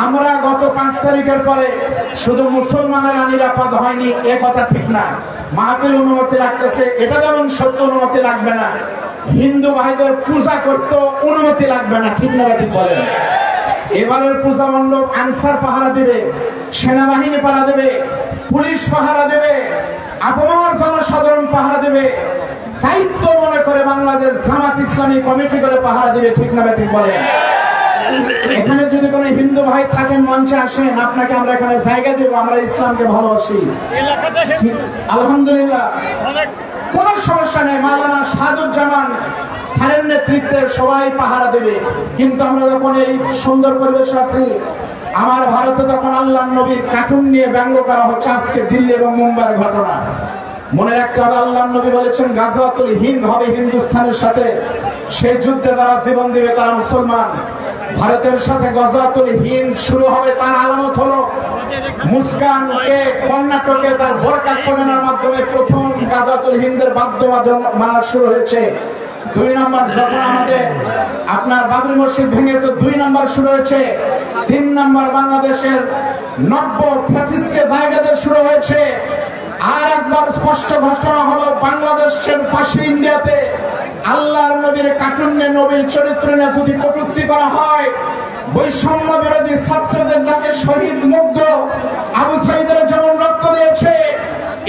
আমরা গত 5 তারিখের পরে শুধু মুসলমানেরা নিরাপদ হয়নি এ কথা ঠিক না। মাহফিল অনুমতি লাগতেছে, এটা যেমন সত্য অনুমতি লাগবে না, হিন্দু ভাইদের পূজা করতে অনুমতি লাগবে না, ঠিক না ঠিক বলেন? এবারের পূজা মণ্ডপ আনসার পাহারা দেবে, সেনাবাহিনী পাহারা দেবে, পুলিশ পাহারা দেবে, আপামর জনসাধারণ পাহারা দেবে, দায়িত্ব মনে করে বাংলাদেশ জামাত ইসলামী কমিটি করে পাহারা দেবে, ঠিক না ঠিক বলেন? এখানে যদি কোনো হিন্দু ভাই থাকেন মঞ্চে আসেন, আপনাকে আমরা এখানে জায়গা দেব, আমরা ইসলামকে ভালোবাসি, আলহামদুলিল্লাহ, কোন সমস্যা নেই। মাওলানা শাহাদুজ্জামান স্যারের নেতৃত্বে সবাই পাহারা দেবে। কিন্তু আমরা যখন এই সুন্দর পরিবেশ আছি, আমার ভারতে তখন আল্লাহর নবীর কার্টুন নিয়ে ব্যঙ্গ করা হচ্ছে, আজকে দিল্লি এবং মুম্বাইয়ের ঘটনা মনে রাখতে হবে। আল্লাহর নবী বলেছেন গাজওয়াতুল হিন্দ হবে হিন্দুস্তানের সাথে, সেই যুদ্ধে তারা জীবন দিবে, তারা মুসলমান। ভারতের সাথে গাজওয়াতুল হিন্দ শুরু হবে, তার আলামত হলো মুস্কানকে কর্ণাটকে তার বোরকা খননের মাধ্যমে প্রথম গাজওয়াতুল হিন্দের বাদ্যবাদন মানা শুরু হয়েছে। 2 নম্বর যখন আমাদের আপনার বাবরি মসজিদ ভেঙেছে, 2 নম্বর শুরু হয়েছে। 3 নম্বর বাংলাদেশের নব্য ফ্যাসিস্টকে জায়গা দিয়ে শুরু হয়েছে। আর একবার স্পষ্ট ঘোষণা হলো বাংলাদেশের পাশে ইন্ডিয়াতে আল্লাহর নবীর কার্টুন নিয়ে, নবীর চরিত্র নিয়ে যদি কটূক্তি করা হয়, বৈষম্য বিরোধী ছাত্রদের ডাকে শহীদ মুগ্ধ আবু সাইদের যেমন রক্ত দিয়েছে,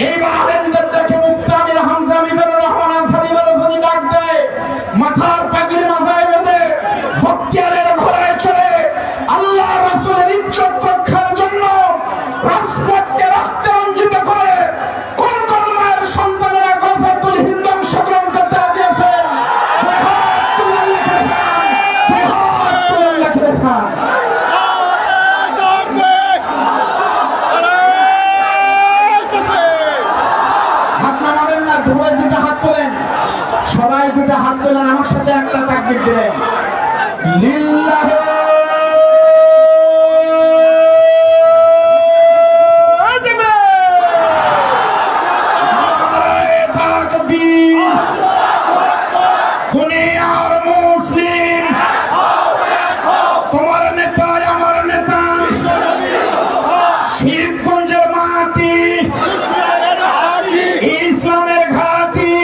এইবার আলেমদের ডাকে মুক্তি আমির হামজা মিজানুর রহমান আনসারীদের যদি ডাক দেয়, মাথার পাগড়ি মাথায় বেঁধে বক্তিয়ারের ঘোড়ায় চড়ে আল্লাহ রাসূলের ইজ্জত রক্ষার জন্য রাজপথকে রক্তে রঞ্জিত করে কোন কোন মায়ের সন্তানেরা গাজওয়াতুল হিন্দ অংশগ্রহণ করতে দিয়েছেন? সবাই 2টা হাত তোলেন, আমার সাথে একটা তাকবীর দিলেন, লিল্লাহি দুনিয়ার মুসলিম, তোমার নেতা আমার নেতা, শিবগঞ্জের মাটি, ইসলামের ঘাঁটি,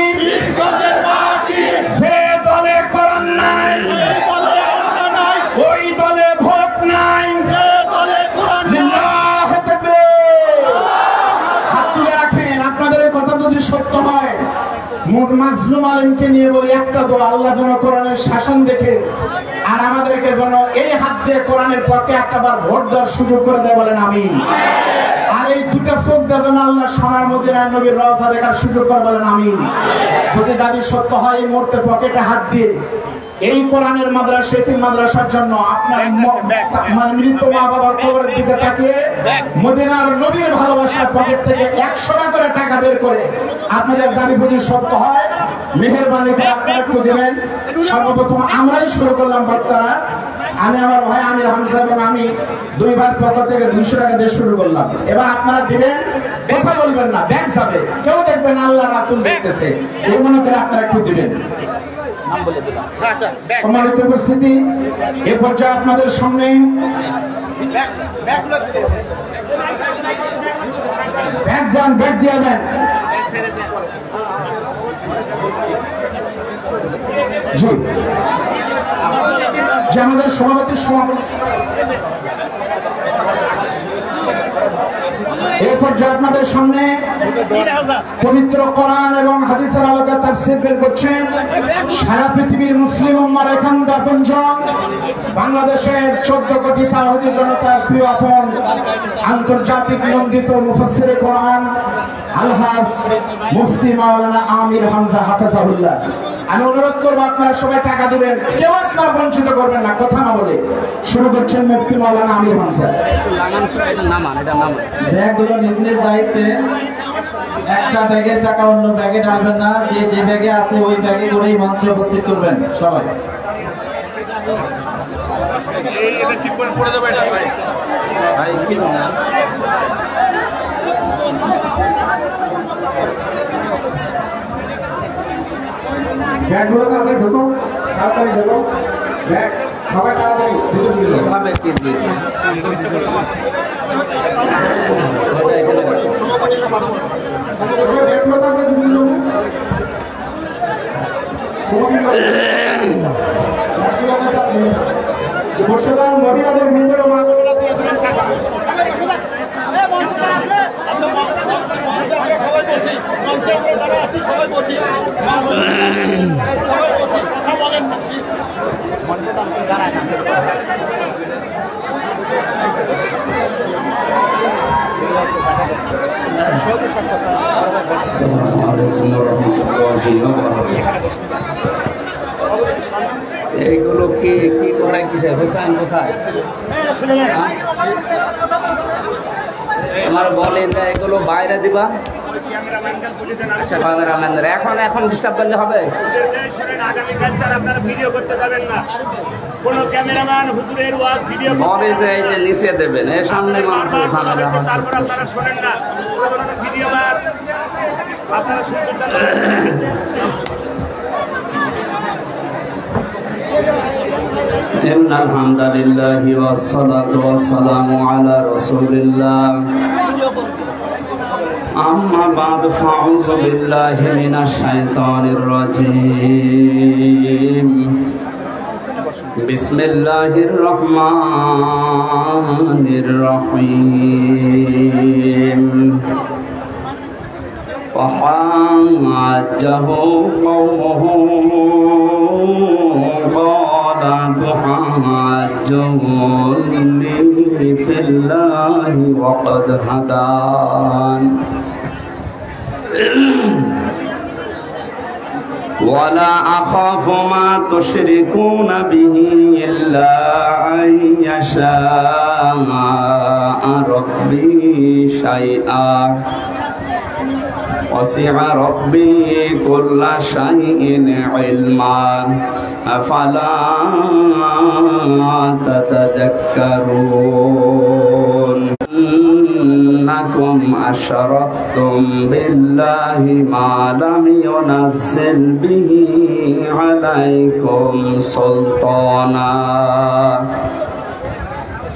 যে দলে কোরআন নাই ওই দলে ভোট নাই। হাত তুলে রাখেন। আপনাদের এই কথা যদি সত্য হয়, মাজলুম আলেমকে নিয়ে বলি একটা দোয়া, আল্লাহ যেন কোরআনের শাসন দেখে আর আমাদেরকে যেন এই হাত দিয়ে কোরআনের পক্ষে একটাবার ভোট দেওয়ার সুযোগ করে দেয়, বলেন আমিন। আর এই 2টা চোখ যেন আল্লাহ সোনার মদিনার নবীর রওজা দেখার সুযোগ করে, বলেন আমিন। যদি দাবি সত্য হয়, এই মুহূর্তে পকেটে হাত দিয়ে এই কোরআনের মাদ্রাসা, এতিম মাদ্রাসার জন্য আপনার মৃত মা বাবার কবরের দিকে তাকিয়ে মদিনার নবীর ভালোবাসার পকেট থেকে 100 টাকা করে টাকা বের করে আপনাদের দাবি যদি সত্য হয়, মেহেরবানি করে আপনারা একটু দেবেন। সর্বপ্রথম আমরাই শুরু করলাম বক্তারা, আমি আমার ভাই আমির হামজা এবং আমি 2 ভাই পক্ষ থেকে 200 টাকা দিয়ে শুরু করলাম। এবার আপনারা দিবেন, কথা বলবেন না, ব্যাগ যাবে, কেউ দেখবেন আল্লাহ রাসূল দেখতেছে, এই মনে করে আপনারা একটু দিবেন। সম্মানিত উপস্থিতি, এ পর্যায়ে আপনাদের সামনে ব্যাগ দিয়ে দেন। জি, যে আমাদের সভাপতি এই পর্যায়ে আপনাদের সামনে পবিত্র কোরআন এবং হাদিসের আলোকে তাফসীর বের করছেন সারা পৃথিবীর মুসলিম উম্মাহর এখানকার গুঞ্জন, বাংলাদেশের 14 কোটি তাওহীদি জনতার প্রিয় আপন আন্তর্জাতিক নন্দিত মুফাসসিরে কোরআন আলহাজ মুফতি মাওলানা আমির হামজা হাফেজাহুল্লাহ। আমি অনুরোধ করবো আপনারা সবাই টাকা দিবেন, কেউ আপনারা বঞ্চিত করবেন না, কথা না বলে। শুরু করছেন মুফতি মাওলানা আমির হামজা। ব্যাগগুলো নিজ নিজ দায়িত্বে, একটা ব্যাগের টাকা অন্য ব্যাগে ডালবেন না, যে যে ব্যাগে আছে ওই ব্যাগে করেই মঞ্চে উপস্থিত করবেন সবাই। ব্যাগগুলো তাড়াতাড়ি ঢুকো, তাড়াতাড়ি ঢুকো, ব্যাগ সবাই তাড়াতাড়ি এভাবে কি দিয়েছে দেখলো তাদের মুর্শিদাবাদ মহিলাদের ভিতরে এইগুলো কি কি করে কি হোসেন কোথায় আমার বলে যে এগুলো বাইরে দিবা আচ্ছা ক্যামেরাম্যানদের এখন ডিস্টার্ব করলে হবে ভিডিও করতে পারবেন না কোন ক্যামেরাম্যান হুজুরের ওয়াজ ভিডিও বলে যে এই যে নিচে দেবেন এর সামনে মানুষের ঝামেলা হয় তারপর আপনারা শোনেন না ভিডিও আপনারা শুনতে চান إن الحمد لله والصلاة والسلام على رسول الله أما بعد فأعوذ بالله من الشيطان الرجيم بسم الله الرحمن الرحيم وحاجه قومه قال تحاجوني في الله وقد هدان ولا أخاف ما تشركون به إلا أن يشاء ربي شيئا وسع ربي كل شيء علما أفلا تتذكرون إنكم أشركتم بالله ما لم ينزل به عليكم سلطانا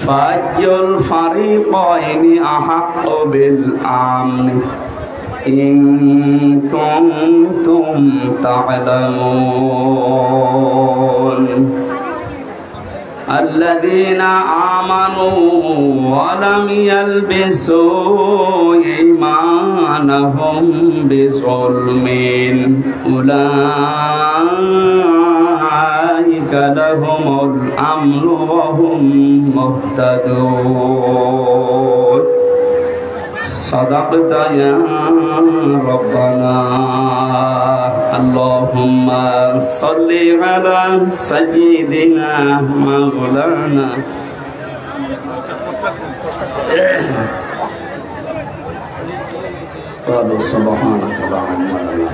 فأي الفريقين أحق بالأمن إن كنتم تعلمون الذين آمنوا ولم يلبسوا إيمانهم بظلم أولئك لهم الأمن وهم مهتدون صدقت يا ربنا اللهم صل على سيدنا مولانا قالوا سبحانك لا علم لنا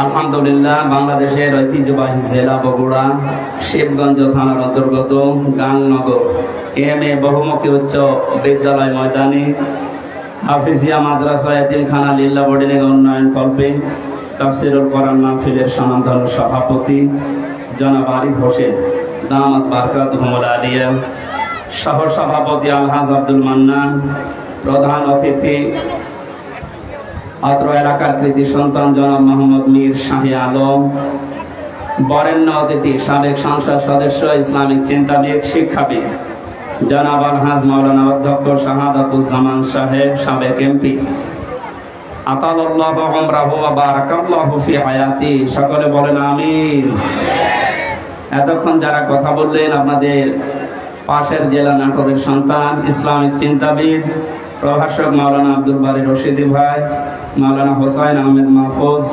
আলহামদুলিল্লাহ বাংলাদেশের ঐতিহ্যবাহী জেলা বগুড়া শিবগঞ্জ থানার অন্তর্গত গাংনগর এম.এ. বহুমুখী উচ্চ বিদ্যালয় ময়দানে হাফিজিয়া মাদ্রাসা এতিমখানা লিল্লা বোর্ডিং উন্নয়ন কল্পে তাফসীরুল কোরআন মাহফিলের সনাতন সভাপতি জনাব আরিফ হোসেন দামাত বারকাতুহুল আলিয়া, সহ সভাপতি আলহাজ আব্দুল মান্নান, প্রধান অতিথি অত্র এলাকার কৃতি সন্তান জনাব মোহাম্মদ মীর শাহী আলম, বরেণ্য অতিথি সাবেক সংসদ সদস্য ইসলামিক চিন্তাবিদ শিক্ষাবিদ জনাব আলহাজ মাওলানা অধ্যক্ষ শাহাদাতুজ্জামান সাহেব, সাবেক এমপি, আতালাল্লাহু উমরাহু ওয়া বারাকাল্লাহু ফি হায়াতি, সকলে বলেন আমিন। এতক্ষণ যারা কথা বললেন আপনাদের পাশের জেলা নাটোরের সন্তান ইসলামিক চিন্তাবিদ প্রভাষক মাওলানা আব্দুল বারী রশিদি ভাই, মাওলানা হোসাইন আহমেদ মাহফুজ,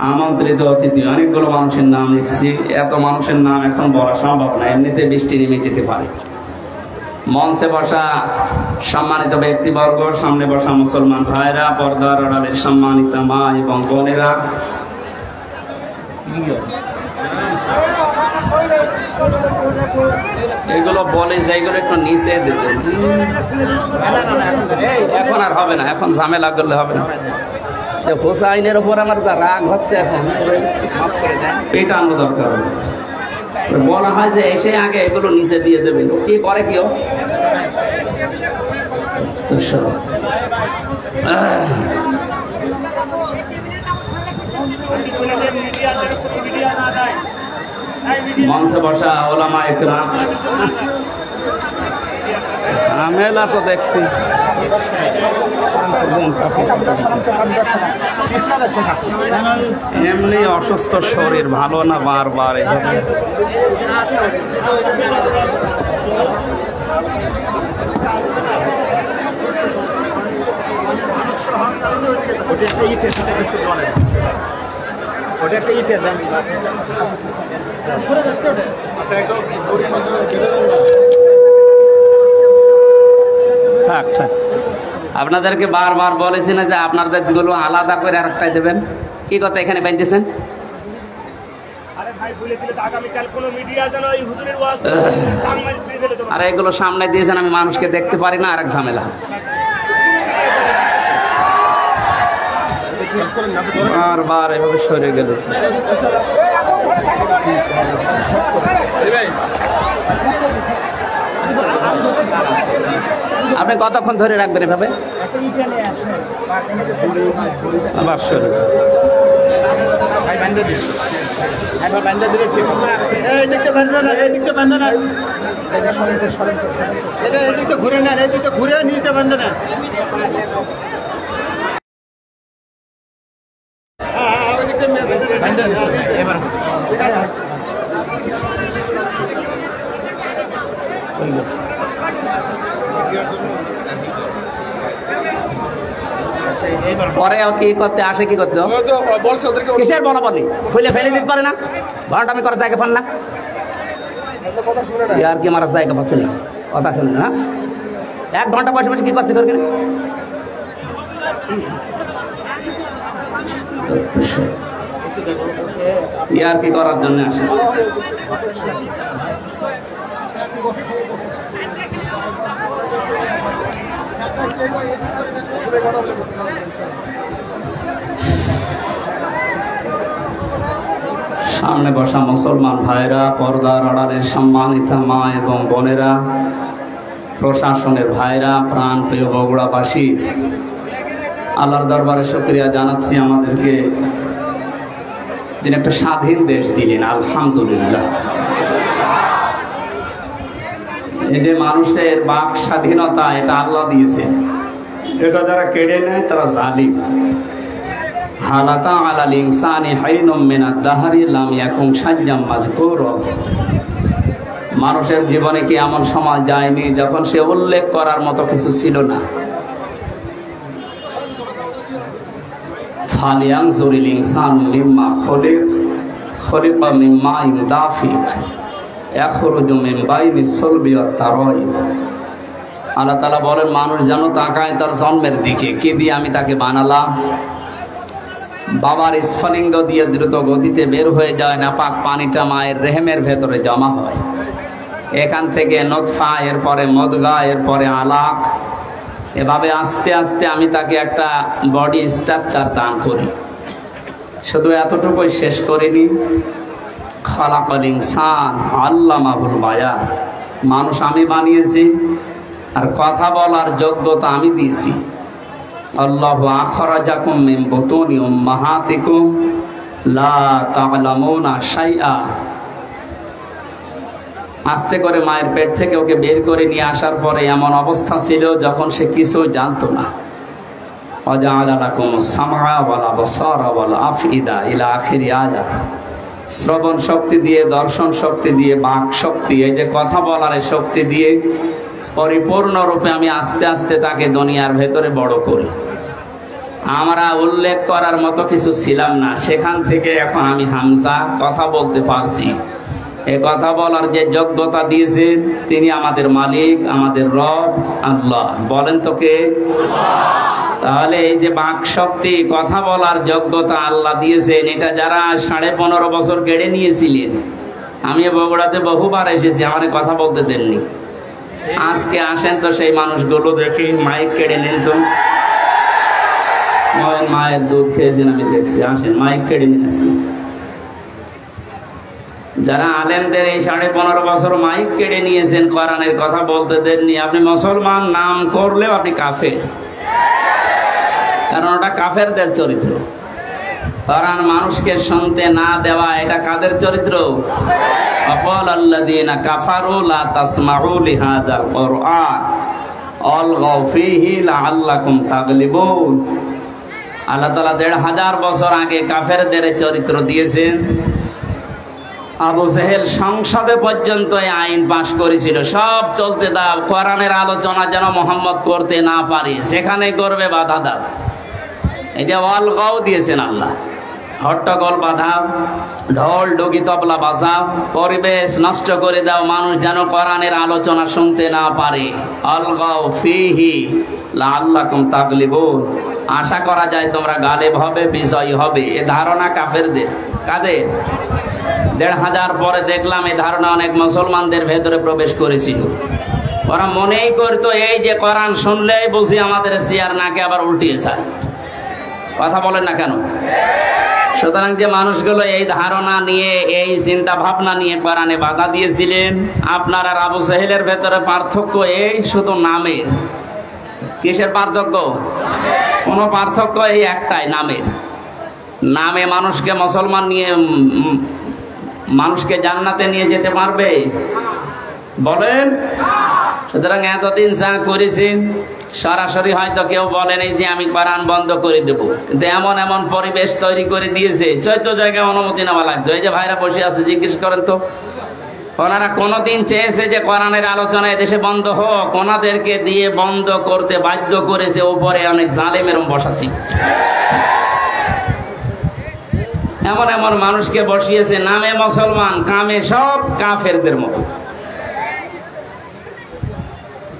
আমন্ত্রিত অতিথি অনেকগুলো মানুষের নাম লিখছি, এত মানুষের নাম এখন বলা সম্ভব না, এমনিতে বৃষ্টি নেমে যেতে পারে। মঞ্চে বসা সম্মানিত ব্যক্তিবর্গ, সামনে বসা মুসলমান ভাইরা, পর্দার আড়ালের সম্মানিত মা এবং বোনেরা, এগুলো বলে যে এগুলো একটু নিচে দেবেন, এখন আর হবে না, এখন ঝামেলা করলে হবে না। হোসাইনের ওপর আমার যা রাগ হচ্ছে এখন পেটানো দরকার। বলা হয় যে এসে আগে এগুলো নিচে দিয়ে দেবেন, কি করে কেউ মঞ্চে বসা ওলামা একরাম ঝামেলা তো দেখছি। এমনি অসুস্থ শরীর, ভালো না বারবার এভাবে। আপনাদেরকে বারবার বলেছি না যে আপনাদের গুলো আলাদা করে আরেকটাই দেবেন, কি কথা এখানে বাঁধতেছেন? আরে এগুলো সামনে দিয়েছেন, আমি মানুষকে দেখতে পারি না, আরেক ঝামেলা। বারবার এভাবে সরে গেল। আপনি কতক্ষণ ধরে রাখবেন এভাবে? আবার সরে ঘুরে নেন, ঘুরে নিতে বান্ধ না। পরে কি করতে আসে, কি করতে কিসের বলা বলি খুলে ফেলে দিতে পারে না, ভাড়াটা করার জায়গা পান না, আর কি মারার জায়গা পাচ্ছে না, কথা শুনে না। 1 ঘন্টা বসে বসে কি পাচ্ছে করে কিনা ইয়ার কি করার জন্য আসে। সামনে বসা মুসলমান ভাইরা, পর্দার আড়ালের সম্মানিতা মা এবং বোনেরা, প্রশাসনের ভাইরা, প্রাণ প্রিয় বগুড়াবাসী, আল্লাহর দরবারে শুকরিয়া জানাচ্ছি আমাদেরকে যিনি একটা স্বাধীন দেশ দিলেন, আলহামদুলিল্লাহ। এই যে মানুষের বাক স্বাধীনতা, এটা আল্লাহ দিয়েছে, এটা যারা কেড়ে নেয় তারা জালিম। হালাতা আলাল ইনসানি হাইনুম মিনাদ দাহরি লাম ইয়াকুন শাইয়্যাম মাযকুরা। মানুষের জীবনে কি এমন সময় যায়নি যখন সে উল্লেখ করার মতো কিছু ছিল না। ফালিয়ানজুরিল ইনসানু মিম্মা খুলিকা মিন মাইন দাফিক ইয়াখরুজু মিন বাইনিস সুলবি ওয়াত তারাইব। আল্লাহ তাআলা বলেন, মানুষ যেন তাকায় তার জন্মের দিকে, কি দিয়ে আমি তাকে বানালাম। বাবার স্ফলিঙ্গ দিয়ে দ্রুত গতিতে বের হয়ে যায়, নাপাক পানিটা মায়ের রেহেমের ভেতরে জমা হয়, এখান থেকে নতফা, এরপরে মদগা, এরপরে আলাক, এভাবে আস্তে আস্তে আমি তাকে একটা বডি স্ট্রাকচার দান করি। শুধু এতটুকুই শেষ করিনি, খালাকাল ইনসান আল্লামাহুল বায়ান। মানুষ আমি বানিয়েছি, আর কথা বলার যোগ্যতা আমি দিয়েছি। আল্লাহু আখরাজাকুম মিন বুতুনি উম্মাহাতিকুম লা তা'লামুনা শাইআ। আস্তে করে মায়ের পেট থেকে ওকে বের করে নিয়ে আসার পরে এমন অবস্থা ছিল যখন সে কিছু জানতো না। ওয়াজআলা লাকুমুস সামআ ওয়াল আবসারা ওয়াল আফইদা ইলা আখিরি আয়াত। শ্রবণ শক্তি দিয়ে, দর্শন শক্তি দিয়ে, বাক শক্তি, এই যে কথা বলার শক্তি দিয়ে পরিপূর্ণরূপে আমি আস্তে আস্তে তাকে দুনিয়ার ভেতরে বড় করি। আমরা উল্লেখ করার মতো কিছু ছিলাম না, সেখান থেকে এখন আমি হামজা, কথা বলতে পারছি। এ কথা বলার যে যোগ্যতা দিয়েছেন তিনি আমাদের মালিক, আমাদের রব আল্লাহ। বলেন তো কে? তাহলে এই যে বাক শক্তি, কথা বলার যোগ্যতা আল্লাহ দিয়েছেন, এটা যারা 15.5 বছর কেড়ে নিয়েছিলেন, আমি বগুড়াতে বহুবার এসেছি, আমার কথা বলতে দেননি। আজকে আসেন তো সেই মানুষগুলো দেখি, মাইক কেড়ে নেন তো। মায়ের দুধ খেয়েছেন আমি দেখছি। আসেন, মাইক কেড়ে নিয়েছি। যারা আলেমদের এই 15.5 বছর মাইক কেড়ে নিয়েছেন, কোরআনের কথা বলতে দেননি, আপনি মুসলমান নাম করলেও আপনি কাফের, কারণ ওটা কাফেরদের চরিত্র। কোরআন মানুষকে শুনতে না দেওয়া, এটা কাদের চরিত্র? অকল আল্লাযীনা কাফারু লা তাসমাউ লিহাযাল কুরআন আলগাউ ফীহি লাআল্লাকুম তাগলিবুন। আল্লাহ তাআলা 1500 বছর আগে কাফেরদের চরিত্র দিয়েছেন। আবু জেহেল সংসদে পর্যন্ত এই আইন পাশ করেছিল, সব চলতে দাও, কোরআনের আলোচনা যেন মোহাম্মদ করতে না পারে, সেখানে করবে বাধা দাও। এটা অলগাও দিয়েছেন আল্লাহ। হট্টগোল বাঁধাও, ঢোল ডুগি তবলা বাজাও, পরিবেশ নষ্ট করে দাও, মানুষ যেন কোরআনের আলোচনা শুনতে না পারে। অলগাও ফীহি লাআল্লাকুম তাগলিবুন। আশা করা যায় তোমরা গালেব হবে, বিজয়ী হবে। এ ধারণা কাফেরদের। কাদের? 1500 পরে দেখলাম এই ধারণা অনেক মুসলমানদের ভেতরে প্রবেশ করেছিল। ওরা মনেই করতো এই যে কোরআন শুনলেই বুঝি আমাদের চেয়ার নাকে আবার উল্টিয়ে যায়। কথা বলেন না কেন? সুতরাং যে মানুষগুলো এই ধারণা নিয়ে, এই চিন্তা ভাবনা নিয়ে কোরআনে বাধা দিয়েছিলেন, আপনার আর আবু জেহেলের ভেতরে পার্থক্য এই শুধু নামের। কিসের পার্থক্য? কোনো পার্থক্য এই একটাই, নামের। নামে মানুষকে মুসলমান নিয়ে, মানুষকে জান্নাতে নিয়ে যেতে পারবে? বলেন। সুতরাং এতদিন যা করেছেন, সরাসরি হয়তো কেউ বলেন এই যে আমি কোরআন বন্ধ করে দেব, কিন্তু এমন এমন পরিবেশ তৈরি করে দিয়েছে, 14 জায়গায় অনুমতি নেওয়া লাগতো। এই যে ভাইরা বসে আছে, জিজ্ঞেস করেন তো, ওনারা কোনদিন চেয়েছে যে কোরআনের আলোচনা এদেশে বন্ধ হোক? ওনাদেরকে দিয়ে বন্ধ করতে বাধ্য করেছে উপরে অনেক জালেমের বসাছি। এমন এমন মানুষকে বসিয়েছে, নামে মুসলমান, কামে সব কাফেরদের মতো।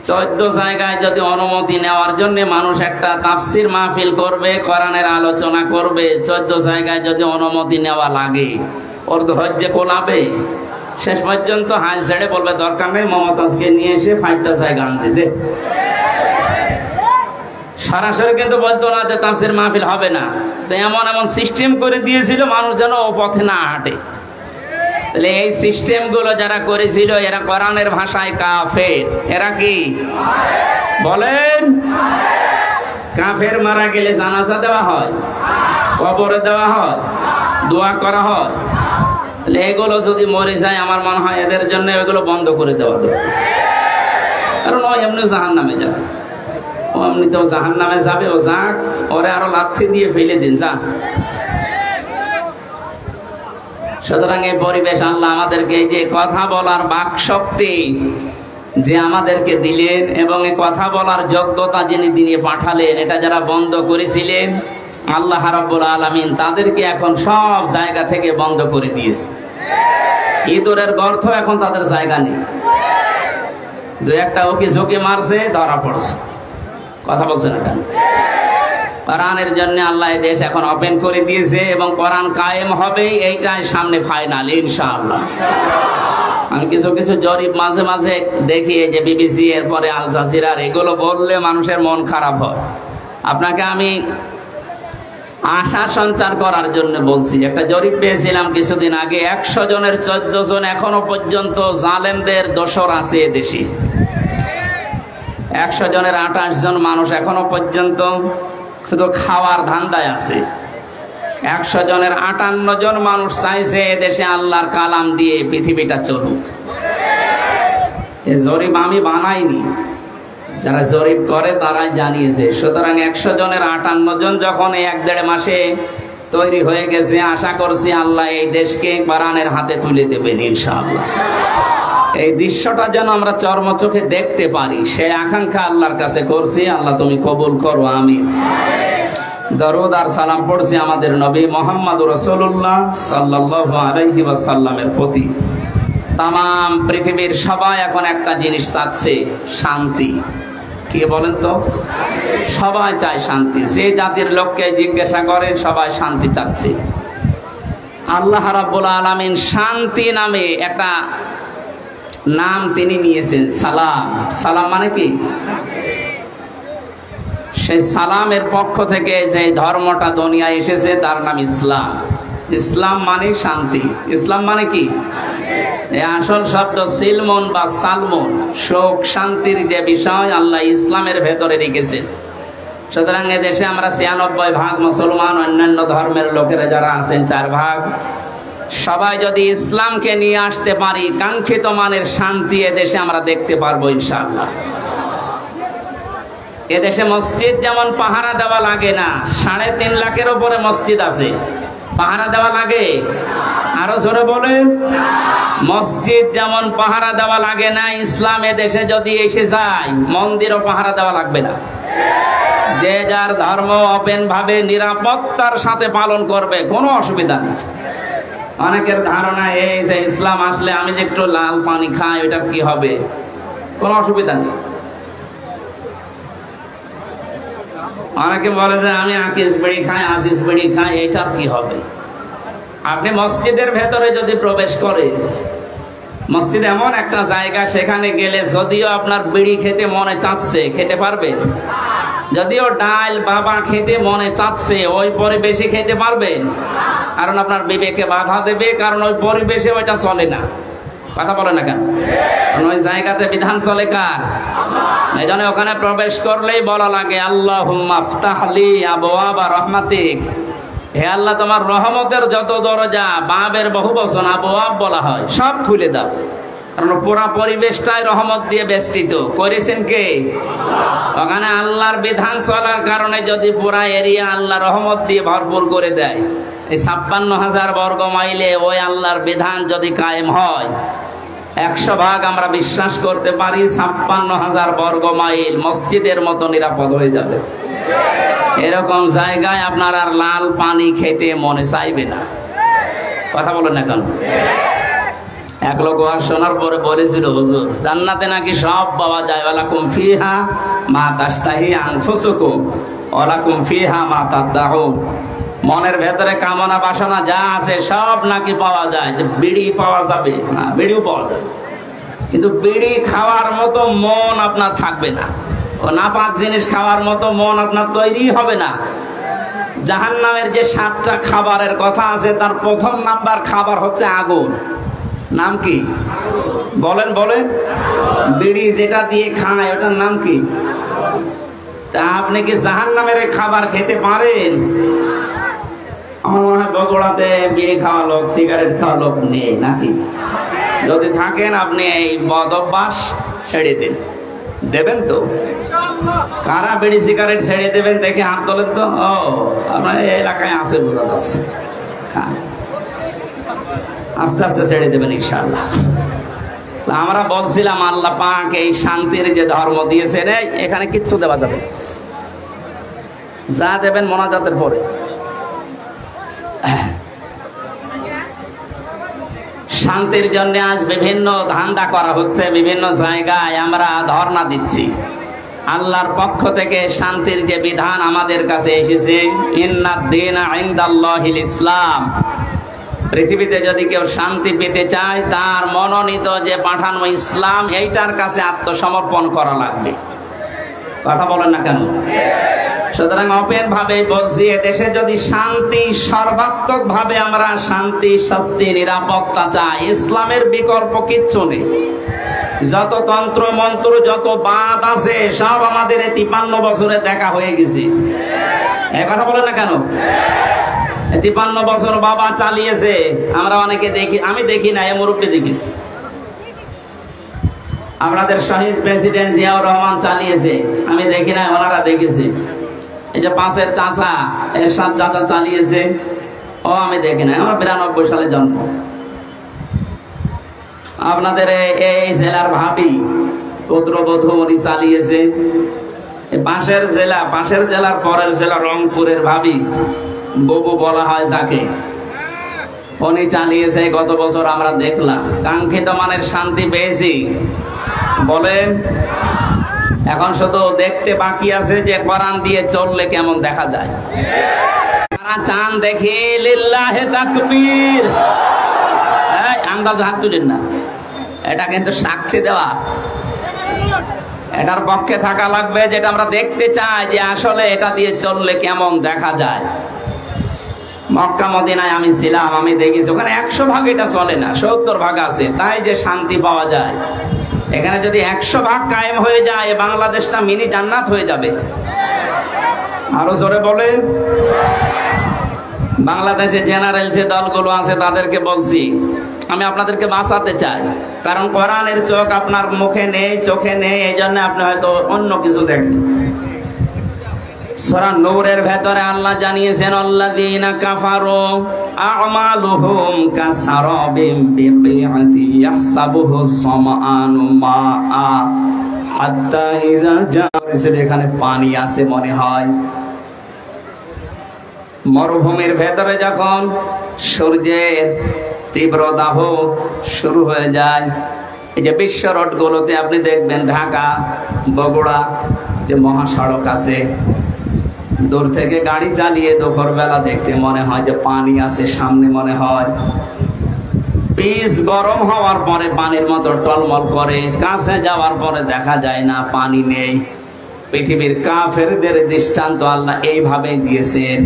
14 জায়গায় যদি অনুমতি নেওয়ার জন্য মানুষ একটা তাফসির মাহফিল করবে, কোরআনের আলোচনা করবে, 14 জায়গায় যদি অনুমতি নেওয়া লাগে, ওর ধৈর্য কোলাবে? শেষ পর্যন্ত হাল ছেড়ে বলবে দরকার নেই, মমতাজকে নিয়ে এসে 5টা জায়গা আনতে দে। সরাসরি কিন্তু বলতো না যে তাফসির মাহফিল হবে না। তো এমন এমন সিস্টেম করে দিয়েছিল মানুষ যেন ও পথে না হাঁটে। তাহলে এই সিস্টেম গুলো যারা করেছিল, এরা কোরআনের ভাষায় কাফের। এরা কি বলেন? কাফের মারা গেলে জানাজা দেওয়া হয়, কবরে দেওয়া হয়, দোয়া করা হয়। তাহলে এগুলো যদি মরে যায়, আমার মনে হয় এদের জন্য এগুলো বন্ধ করে দেওয়া দরকার। কারণ ও এমনি জাহান্নামে যাবে, ও এমনিতেও জাহান্নামে যাবে। ও যাক, ওরে আরো লাথি দিয়ে ফেলে দিন, যা। সুতরাং এই পরিবেশ আল্লাহ আমাদেরকে এই যে কথা বলার বাক শক্তি যে আমাদেরকে দিলেন, এবং এই কথা বলার যোগ্যতা যিনি দিয়ে পাঠালেন, এটা যারা বন্ধ করেছিলেন, আল্লাহ রাব্বুল আলামিন তাদেরকে এখন সব জায়গা থেকে বন্ধ করে দিয়েছে। ইঁদুরের গর্ত এখন তাদের জায়গা নেই। 2-1টা ওকে ঝুঁকে মারছে, ধরা পড়ছে। কথা বলছে না কেন? কোরআনের জন্য আল্লাহ এই দেশ এখন ওপেন করে দিয়েছে, এবং কোরআন কায়েম হবে, এইটাই সামনে ফাইনাল ইনশাআল্লাহ। আমি কিছু কিছু জরিপ মাঝে মাঝে দেখি, যে বিবিসি, এরপরে আল জাজিরা, এগুলো বললে মানুষের মন খারাপ হয়। আপনাকে আমি আশা সঞ্চার করার জন্য বলছি। একটা জরিপ পেয়েছিলাম কিছুদিন আগে, 100 জনের 14 জন এখনো পর্যন্ত জালেমদের দোসর আছে এদেশে। 100 জনের 28 জন মানুষ এখনো পর্যন্ত শুধু খাওয়ার ধান্দায় আছে। 100 জনের 58 জন মানুষ চাইছে এদেশে আল্লাহর কালাম দিয়ে পৃথিবীটা চলুক। এই জরিপ আমি বানাইনি, যারা জরিপ করে তারাই জানিয়েছে। সুতরাং 100 জনের 58 জন যখন 1-1.5 মাসে তৈরি হয়ে গেছে, আশা করছি আল্লাহ এই দেশকে কোরআনের হাতে তুলে দেবেন ইনশাআল্লাহ। এই দৃশ্যটা যেন আমরা চর্মচোখে দেখতে পারি, সে আকাঙ্ক্ষা আল্লাহর কাছে করছি। আল্লাহ তুমি কবুল করো, আমিন। দরুদ আর সালাম পড়ছি আমাদের নবী মুহাম্মদ রাসূলুল্লাহ সাল্লাল্লাহু আলাইহি ওয়াসাল্লামের প্রতি। তামাম পৃথিবীর সবাই এখন একটা জিনিস চাচ্ছে, শান্তি। কি বলেন তো? সবাই চায় শান্তি। যে জাতির লোককে জিজ্ঞাসা করেন, সবাই শান্তি চাচ্ছে। আল্লাহ রাব্বুল আলামিন শান্তি নামে একটা নাম তিনি নিয়েছেন, সালাম। সালাম মানে কি? সেই সালামের পক্ষ থেকে যে ধর্মটা দুনিয়ায় এসেছে তার নাম ইসলাম। ইসলাম মানে শান্তি। ইসলাম মানে কি? এই আসল শব্দ সিলমন বা সালমন, শোক শান্তির যে বিষয় আল্লাহ ইসলামের ভেতরে রেখেছেন। সুতরাং এদেশে আমরা 96% মুসলমান, অন্যান্য ধর্মের লোকেরা যারা আছেন 4%। সবাই যদি ইসলামকে নিয়ে আসতে পারি, কাঙ্ক্ষিত মানের শান্তি এদেশে আমরা দেখতে পারবো ইনশাআল্লাহ। এদেশে মসজিদ যেমন পাহারা দেওয়া লাগে না, 3.5 লাখের উপরে মসজিদ আছে, পাহারা দেওয়া লাগে? আরো জোরে বলেন। মসজিদ যেমন পাহারা দেওয়া লাগে না, ইসলাম এদেশে যদি এসে যায় মন্দিরও পাহারা দেওয়া লাগবে না। যে যার ধর্ম ওপেন ভাবে নিরাপত্তার সাথে পালন করবে, কোনো অসুবিধা নেই। অনেকের ধারণা এই যে ইসলাম আসলে আমি যে একটু লাল পানি খাই ওইটার কি হবে, কোনো অসুবিধা নেই। অনেকে বলে যে আমি আকিস বিড়ি খাই, আজিজ বিড়ি খাই, এটার কি হবে? আপনি মসজিদের ভেতরে যদি প্রবেশ করে, মসজিদ এমন একটা জায়গা, সেখানে গেলে যদিও আপনার বিড়ি খেতে মনে চাচ্ছে খেতে পারবেন, যদিও ডাল বাবা খেতে মনে চাচ্ছে ওই পরিবেশে খেতে পারবেন, কারণ আপনার বিবেকে বাধা দেবে, কারণ ওই পরিবেশে ওইটা চলে না। কথা বলে না কেন? কারণ ওই জায়গাতে বিধান চলে কার? এই জন্য ওখানে প্রবেশ করলেই বলা লাগে আল্লাহুম্মা আফতাহ লি আবওয়াবা রাহমাতিক, হে আল্লাহ তোমার রহমতের যত দরজা, বাবের বহুবচন আবওয়াব বলা হয়, সব খুলে দাও। কারণ পুরা পরিবেশটাই রহমত দিয়ে বেষ্টিত। করেছেন কে? ওখানে আল্লাহর বিধান চলার কারণে যদি পুরা এরিয়া আল্লাহ রহমত দিয়ে ভরপুর করে দেয়, এই 56,000 বর্গ মাইলে ওই আল্লাহর বিধান যদি কায়েম হয়, 100% আমরা বিশ্বাস করতে পারি 56,000 বর্গ মাইল মসজিদের মতো নিরাপদ হয়ে যাবে। এরকম জায়গায় আপনার আর লাল পানি খেতে মনে চাইবে না। কথা বলেন না কেন? এক লোক ওয়াজ শোনার পরে বলেছিল, হুজুর জান্নাতে নাকি সব পাওয়া যায়, ওয়ালাকুম ফিহা মা তাশতাহি আনফুসুকুম ওয়ালাকুম ফিহা মা তাদদাউন। মনের ভেতরে কামনা বাসনা যা আছে সব নাকি পাওয়া যায়। বিড়ি পাওয়া যাবে না, বিড়িও পাওয়া যাবে, কিন্তু বিড়ি খাওয়ার মতো মন আপনার থাকবে না। ও নাপাক জিনিস খাওয়ার মতো মন আপনার তৈরি হবে না। জাহান্নামের যে 7টা খাবারের কথা আছে, তার প্রথম নাম্বার খাবার হচ্ছে আগুন। নাম কি? বলেন বলেন। বিড়ি যেটা দিয়ে খায় ওটার নাম কি? তা আপনি কি জাহান্নামের খাবার খেতে পারেন? আমার মনে হয় বগুড়াতে বিড়ি খাওয়া লোক, সিগারেট খাওয়া লোক নেই নাকি? যদি থাকেন আপনি এই বদ অভ্যাস ছেড়ে দিন। দেবেন তো? কারা বিড়ি সিগারেট ছেড়ে দেবেন দেখে হাত তোলেন তো। ও আপনার এলাকায় আছে, বোঝা যাচ্ছে। আস্তে আস্তে ছেড়ে দেবেন ইনশাআল্লাহ। আমরা বলছিলাম আল্লাহ পাক এই শান্তির যে ধর্ম দিয়েছেন, এখানে কিচ্ছু দেওয়া যাবে, যা দেবেন মোনাজাতের পরে। শান্তির জন্য আজ বিভিন্ন ধান্দা করা হচ্ছে, বিভিন্ন জায়গায় আমরা ধর্ণা দিচ্ছি। আল্লাহর পক্ষ থেকে শান্তির যে বিধান আমাদের কাছে এসেছে, ইন্নাদ দীনা ইনদাল্লাহিল ইসলাম। পৃথিবীতে যদি কেউ শান্তি পেতে চায়, তার মনোনীত যে পাঠানো ইসলাম, এইটার কাছে আত্মসমর্পণ করা লাগবে। কথা বলেন না কেন? সুতরাং ওপেন ভাবে বলছি, এদেশে যদি শান্তি, সর্বাত্মক ভাবে আমরা শান্তি, শাস্তি, নিরাপত্তা চাই, ইসলামের বিকল্প কিচ্ছু নেই। যত তন্ত্র মন্ত্র, যত বাদ আছে, সব আমাদের 53 বছরে দেখা হয়ে গেছে। এ কথা বলেন না কেন? 53 বছর বাবা চালিয়েছে, আমরা অনেকে দেখি, আমি দেখি না, এ মুরব্বী দেখিছি। আপনাদের শহীদ প্রেসিডেন্ট জিয়াউর রহমান চালিয়েছে, আমি দেখি না, ওনারা দেখেছে। এই যে 5-এর চাচা এরশাদ চাচা চালিয়েছে, ও আমি দেখি না, আমার 92 সালে জন্ম। আপনাদের এই জেলার ভাবি পুত্রবধূ উনি চালিয়েছে। পাশের জেলার পরের জেলা রংপুরের ভাবি, ববু বলা হয় যাকে, উনি চালিয়েছে। গত বছর আমরা দেখলাম, কাঙ্ক্ষিত মানের শান্তি পেয়েছি। বলেন, এখন শুধু দেখতে বাকি আছে যে কোরআন দিয়ে চললে কেমন দেখা যায়। তারা চান দেখি লিল্লাহে তাকবীর। আন্দাজ হাত তুলেন না, এটা কিন্তু সাক্ষী দেওয়া। এটার পক্ষে থাকা লাগবে, যেটা আমরা দেখতে চাই যে আসলে এটা দিয়ে চললে কেমন দেখা যায়। মক্কা মদিনায় আমি ছিলাম, আমি দেখেছি ওখানে 100 ভাগ এটা চলে না, 70 ভাগ আছে, তাই যে শান্তি পাওয়া যায়। এখানে যদি 100 ভাগ কায়েম হয়ে যায়, বাংলাদেশটা মিনি জান্নাত হয়ে যাবে। আরো জোরে বলেন। বাংলাদেশে জেনারেল যে দলগুলো আছে তাদেরকে বলছি, আমি আপনাদেরকে বাঁচাতে চাই, কারণ কোরআনের চোখ আপনার মুখে নেই, চোখে নেই, এই জন্য আপনি হয়তো অন্য কিছু দেখেন। সূরা নূরের ভেতরে আল্লাহ জানিয়েছেন, আল্লাযীনা কাফারু আ'মালুহুম কাসারাবিন বিকিআতি ইয়াহসাবুহু সামআনু মাআ হাত্তা ইযা জা'a, এখানে পানি আছে মনে হয়। মরুভূমির ভেতরে যখন সূর্যের তীব্র দাহ শুরু হয়ে যায়, এই যে বিশ্ব রোডগুলোতে আপনি দেখবেন, ঢাকা বগুড়া যে মহাসড়ক আছে, দূর থেকে গাড়ি চালিয়ে দুপুরবেলা দেখতে মনে হয় যে পানি আছে সামনে, মনে হয় পিচ গরম হওয়ার পরে পানির মতো টলমল করে, কাছে যাওয়ার পরে দেখা যায় না, পানি নেই। পৃথিবীর কাফেরদের দৃষ্টান্ত আল্লাহ এইভাবে দিয়েছেন।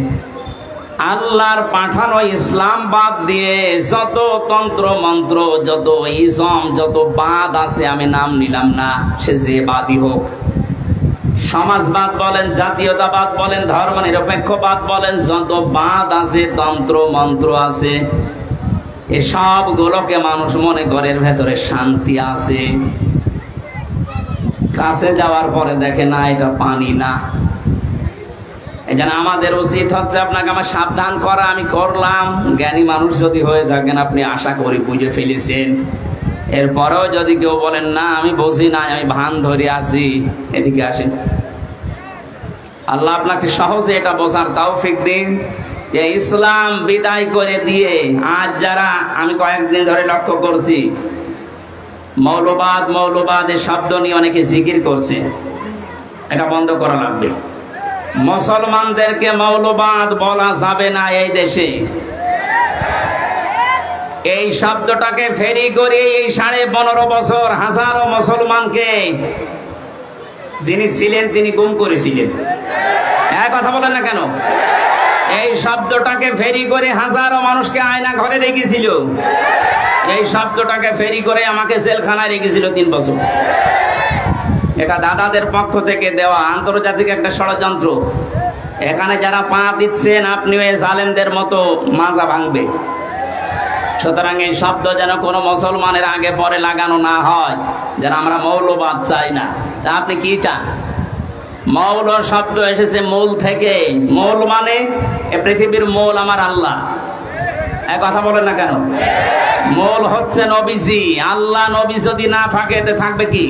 আল্লাহর পাঠানো ইসলাম বাদ দিয়ে যত তন্ত্র মন্ত্র, যত ইজম, যত বাদ আছে, আমি নাম নিলাম না, সে যে বাদই হোক, সমাজবাদ বলেন, জাতীয়তাবাদ বলেন, ধর্ম নিরপেক্ষবাদ বলেন, যত বাদ আছে, তন্ত্র মন্ত্র আছে, এসব গুলোকে মানুষ মনে করে এর ভেতরে শান্তি আছে। কাছে যাওয়ার পরে দেখে না, এটা পানি না। এই জন্য আমাদের উচিত হচ্ছে আপনাকে আমার সাবধান করা। আমি করলাম, জ্ঞানী মানুষ যদি হয়ে থাকেন আপনি আশা করি বুঝে ফেলেছেন। এরপরেও যদি কেউ বলেন না আমি বুঝি না, আমি ভান ধরে আছি, এদিকে আসেন। আল্লাহ আপনাকে সহজে এটা বোঝার তৌফিক দিন যে ইসলাম বিদায় করে দিয়ে আজ যারা, আমি কয়েকদিন ধরে লক্ষ্য করছি, মৌলবাদ মৌলবাদ এই শব্দ নিয়ে অনেকে জিকির করছে, এটা বন্ধ করা লাগবে। মুসলমানদেরকে মৌলবাদ বলা যাবে না এই দেশে। এই শব্দটাকে ফেরি করে এই 15.5 বছর হাজারো মুসলমানকে যিনি ছিলেন তিনি গুম করেছিলেন। এক কথা বলেন না কেন? এই শব্দটাকে ফেরি করে হাজারো মানুষকে আয়না ঘরে রেখেছিল। এই শব্দটাকে ফেরি করে আমাকে জেলখানায় রেখেছিল 3 বছর। এটা দাদাদের পক্ষ থেকে দেওয়া আন্তর্জাতিক একটা ষড়যন্ত্র। এখানে যারা পা দিচ্ছেন আপনি ওই জালেমদের মতো মাজা ভাঙবে। সুতরাং এই শব্দ যেন কোনো মুসলমানের আগে পরে লাগানো না হয়, যেন আমরা মৌলবাদ চাই না। তা আপনি কি চান? মৌল শব্দ এসেছে মূল থেকে। মূল মানে এ পৃথিবীর মূল আমার আল্লাহ। এক কথা বলেন না কেন? মূল হচ্ছে নবীজি। আল্লাহ নবী যদি না থাকে এতে থাকবে কি?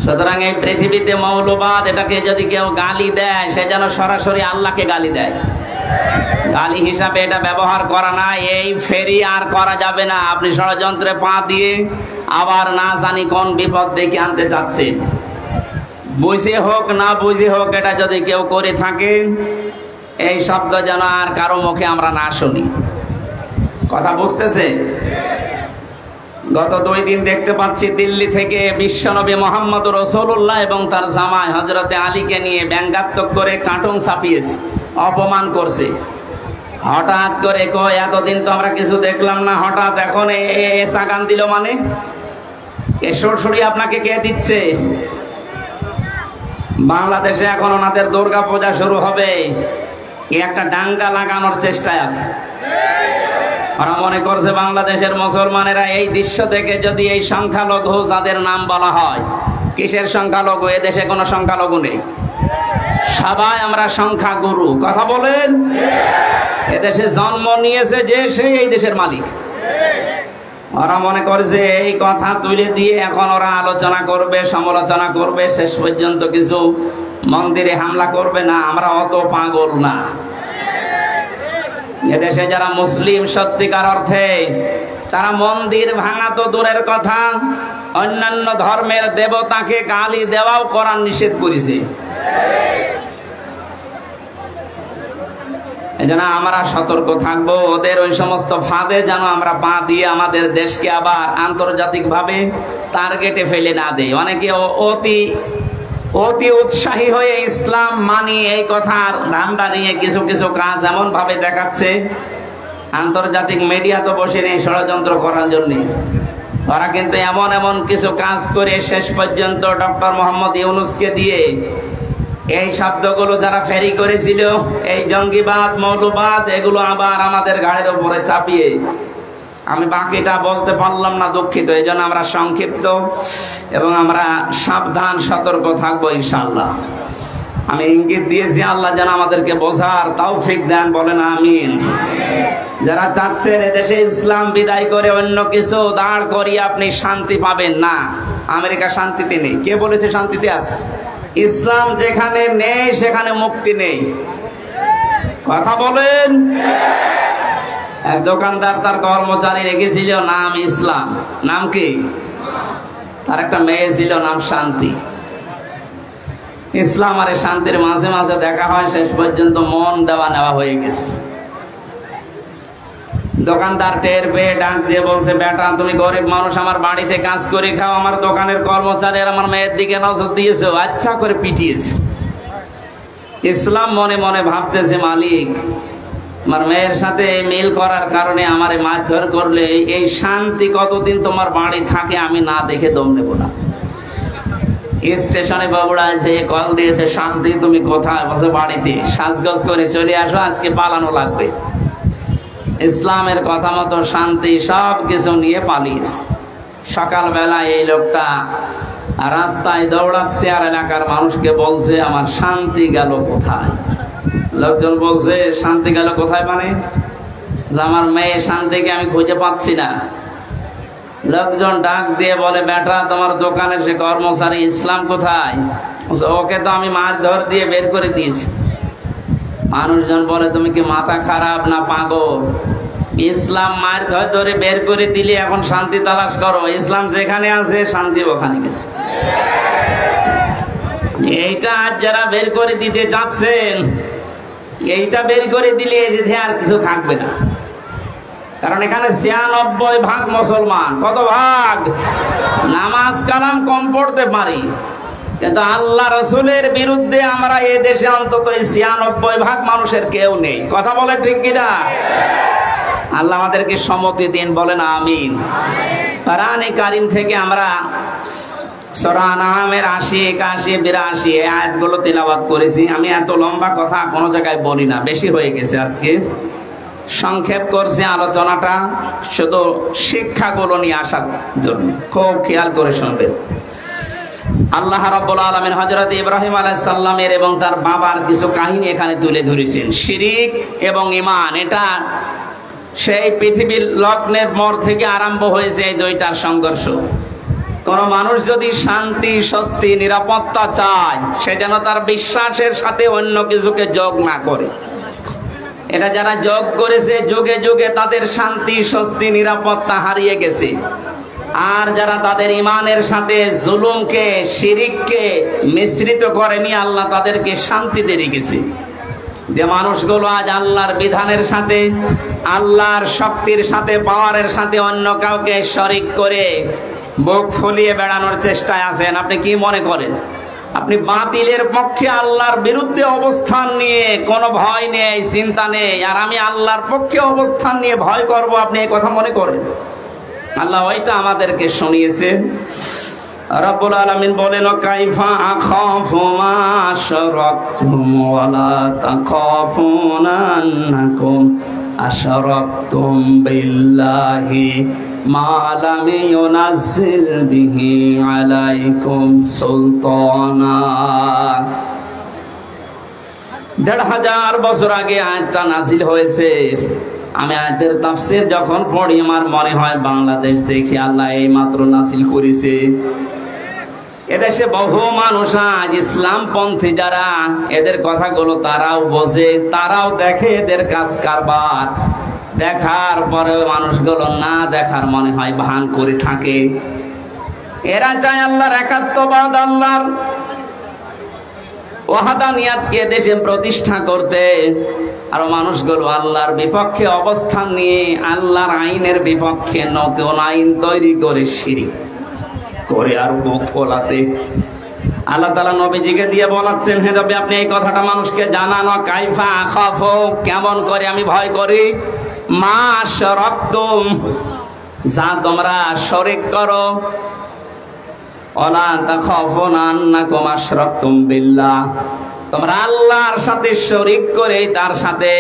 সুতরাং এই পৃথিবীতে মৌলবাদ, এটাকে যদি কেউ গালি দেয় সে যেন সরাসরি আল্লাহকে গালি দেয়। গালি হিসাবে এটা ব্যবহার করা না। এই ফেরি আর করা যাবে না। আপনি ষড়যন্ত্রে পা দিয়ে আবার না জানি কোন বিপদ ডেকে আনতে চাচ্ছেন। বুঝে হোক না বুঝে হোক, এটা যদি কেউ করে থাকে, এই শব্দ যেন আর কারো মুখে আমরা না শুনি। কথা বুঝতেছে? গত 2 দিন দেখতে পাচ্ছি দিল্লি থেকে বিশ্বনবী মোহাম্মদ রাসূলুল্লাহ এবং তার জামাই হযরতে আলীকে নিয়ে ব্যঙ্গাত্মক করে কার্টুন ছাপিয়েছে, অপমান করছে। হঠাৎ করে কয় এতদিন তো আমরা কিছু দেখলাম না, হঠাৎ এখন এসা গান দিল, মানে এ সরসরি আপনাকে কে দিচ্ছে? বাংলাদেশে এখন ওনাদের দুর্গা পূজা শুরু হবে, একটা ডাঙ্গা লাগানোর চেষ্টায় আছে। ওরা মনে করছে বাংলাদেশের মুসলমানেরা এই দৃশ্য থেকে যদি এই সংখ্যালঘু যাদের নাম বলা হয়, কিসের সংখ্যালঘু? এদেশে কোনো সংখ্যালঘু নেই, সবাই আমরা সংখ্যাগুরু। কথা বলেন? এদেশে জন্ম নিয়েছে যে সেই এই দেশের মালিক। ওরা মনে করে যে এই কথা তুলে দিয়ে এখন ওরা আলোচনা করবে, সমালোচনা করবে, শেষ পর্যন্ত কিছু মন্দিরে হামলা করবে না। আমরা অত পাগল না। এদেশে যারা মুসলিম সত্যিকার অর্থে, তারা মন্দির ভাঙা তো দূরের কথা, অন্যান্য ধর্মের দেবতাকে গালি দেওয়াও কোরআন নিষেধ করেছে। এজন্য আমরা সতর্ক থাকবো, ওদের ওই সমস্ত ফাঁদে যেন আমরা পা দিয়ে আমাদের দেশকে আবার আন্তর্জাতিক ভাবে টার্গেটে ফেলে না দেয়। অনেকে অতি উৎসাহী হয়ে ইসলাম মানি এই কথার ধান্দা নিয়ে কিছু কিছু কাজ এমন ভাবে দেখাচ্ছে, আন্তর্জাতিক মিডিয়া তো বসে নেই ষড়যন্ত্র করার জন্য। ওরা কিন্তু এমন এমন কিছু কাজ করে শেষ পর্যন্ত ডক্টর মোহাম্মদ ইউনূসকে দিয়ে এই শব্দগুলো যারা ফেরি করেছিল, এই জঙ্গিবাদ মৌলবাদ, এগুলো আবার আমাদের ঘাড়ের উপরে চাপিয়ে, আমি বাকিটা বলতে পারলাম না, দুঃখিত। এই জন্য আমরা সংক্ষিপ্ত এবং আমরা সাবধান সতর্ক থাকবো ইনশাআল্লাহ। আমি ইঙ্গিত দিয়েছি, আল্লাহ যেন আমাদেরকে বোঝার তৌফিক দেন, বলেন আমিন। যারা চাচ্ছেন এদেশে ইসলাম বিদায় করে অন্য কিছু দাঁড় করিয়ে আপনি শান্তি পাবেন না, আমেরিকা শান্তিতে নেই। কে বলেছে শান্তিতে আছে? ইসলাম যেখানে নেই সেখানে মুক্তি নেই। কথা বলেন। এক দোকানদার তার কর্মচারী রেখেছিল নাম ইসলাম। নাম কি? তার একটা মেয়ে ছিল নাম শান্তি। ইসলাম আর শান্তির মাঝে মাঝে দেখা হয়, শেষ পর্যন্ত মন দেওয়া নেওয়া হয়ে গেছে। দোকানদার টের পেয়ে ডাক দিয়ে বলছে, বেটা তুমি গরিব মানুষ, আমার বাড়িতে কাজ করে খাও, আমার দোকানের কর্মচারী আর আমার মেয়ের দিকে নজর দিয়েছো, আচ্ছা করে পিটিয়েছে। ইসলাম মনে মনে ভাবতেছে, মালিক আমার মেয়ের সাথে মিল করার কারণে আমারে মারধর করলে এই শান্তি কতদিন তোমার বাড়ি থাকে আমি না দেখে দম নেব না। স্টেশনে বাবুড়া এসে কল দিয়েছে, শান্তি তুমি কোথায়? বসে বাড়িতে। সাজগজ করে চলে আসো, আজকে পালানো লাগবে। ইসলামের কথা মতো শান্তি সব কিছু নিয়ে পালিয়েছে। সকালবেলা এই লোকটা রাস্তায় দৌড়াচ্ছে আর এলাকার মানুষকে বলছে, আমার শান্তি গেল কোথায়? লোকজন বলছে, শান্তি গেল কোথায় মানে? যে আমার মেয়ে শান্তিকে আমি খুঁজে পাচ্ছি না। লোকজন ডাক দিয়ে বলে, বেটা তোমার দোকানে সে কর্মচারী ইসলাম কোথায়? ওকে তো আমি মারধর দিয়ে বের করে দিয়েছি। মানুষজন বলে, তুমি কি মাথা খারাপ না পাগল? ইসলাম মারধর ধরে বের করে দিলে এখন শান্তি তালাশ করো? ইসলাম যেখানে আছে শান্তি ওখানে গেছে। এইটা আজ যারা বের করে দিতে চাচ্ছেন, এইটা বের করে দিলে আর কিছু থাকবে না। কারণ এখানে ৯৬% মুসলমান। কত ভাগ? নামাজ কালাম কম পড়তে পারি, কিন্তু আল্লাহ রসুলের বিরুদ্ধে আমরা এই দেশে অন্তত ৯৬% মানুষের কেউ নেই। কথা বলে ঠিক কিনা? আল্লাহ আমাদেরকে সম্মতি দিন, বলেন আমিন। কোরআনে কারীম থেকে আমরা সূরা আনআমের ৮০, ৮১, ৮২ এই আয়াতগুলো তেলাওয়াত করেছি। আমি এত লম্বা কথা কোনো জায়গায় বলি না, বেশি হয়ে গেছে আজকে। সংক্ষেপ করছি আলোচনাটা, শুধু শিক্ষাগুলো নিয়ে আসার জন্য। খুব খেয়াল করে শুনবেন। আল্লাহ রাব্বুল আলামিন হযরত ইব্রাহিম আলাইহিস সালামের এবং তার বাবার কিছু কাহিনী এখানে তুলে ধরেছেন। শিরিক এবং ঈমান, এটা সেই পৃথিবীর লগ্নের পর থেকে আরম্ভ হয়েছে এই দুইটার সংঘর্ষ। কোন মানুষ যদি শান্তি, স্বস্তি, নিরাপত্তা চায়, সে যেন তার বিশ্বাসের সাথে অন্য কিছুকে যোগ না করে। এটা যারা যোগ করেছে, যুগে যুগে তাদের শান্তি, স্বস্তি, নিরাপত্তা হারিয়ে গেছে। আর যারা তাদের ইমানের সাথে জুলুমকে, শিরিককে মিশ্রিত করেনি, আল্লাহ তাদেরকে শান্তিতে রেখেছে। যে মানুষগুলো আজ আল্লাহর বিধানের সাথে, আল্লাহর শক্তির সাথে, পাওয়ারের সাথে অন্য কাউকে শরিক করে বুক ফুলিয়ে বেড়ানোর চেষ্টায় আছেন, আপনি কি মনে করেন? আপনি বাতিলের পক্ষে, আল্লাহর বিরুদ্ধে অবস্থান নিয়ে কোনো ভয় নেই, চিন্তা নেই, আর আমি আল্লাহর পক্ষে অবস্থান নিয়ে ভয় করব, আপনি এই কথা মনে করেন? আল্লাহ ওইটা আমাদেরকে শুনিয়েছে। রব্বুল আলামিন বলেন, কাইফা আখাফু মা আশরাকতুম ওয়া লা তাখাফুনা আন্নাকুম আশরাকতুম বিল্লাহি মা লাম ইউনাজ্জিল বিহি আলাইকুম সুলতানা। ১৫০০ বছর আগে আয়াতটা নাযিল হয়েছে। আমি আয়াতের তাফসীর যখন পড়ি আমার মনে হয় বাংলাদেশ দেখে আল্লাহ এই মাত্র নাযিল করেছে। এদেশে বহু মানুষ আজ ইসলামপন্থী যারা, এদের কথাগুলো তারাও বোঝে, তারাও দেখে এদের কাজ কারবার। দেখার পরেও মানুষগুলো না দেখার মনে হয় ভান করে থাকে। এরা চায় আল্লাহর একাত্মবাদ, আল্লাহর ওয়াহাদানিয়াতকে দেশে প্রতিষ্ঠা করতে। আরো মানুষগুলো আল্লাহর বিপক্ষে অবস্থান নিয়ে আল্লাহর আইনের বিপক্ষে নতুন আইন তৈরি করে শিরিক করে আর মুখ ফোলাতে আল্লাহ তাআলা নবীজিকে দিয়ে বলাচ্ছেন, হে নবী আপনি এই কথাটা মানুষকে জানান, কাইফা আখাফু, কেমন করে আমি ভয় করি, মা আশরাকতুম, যা তোমরা শরীক করো, ওয়ালা তাখাফুনা আন্নাকুম আশরাকতুম বিল্লাহ, তোমরা আল্লাহর সাথে শরীক করে তার সাথে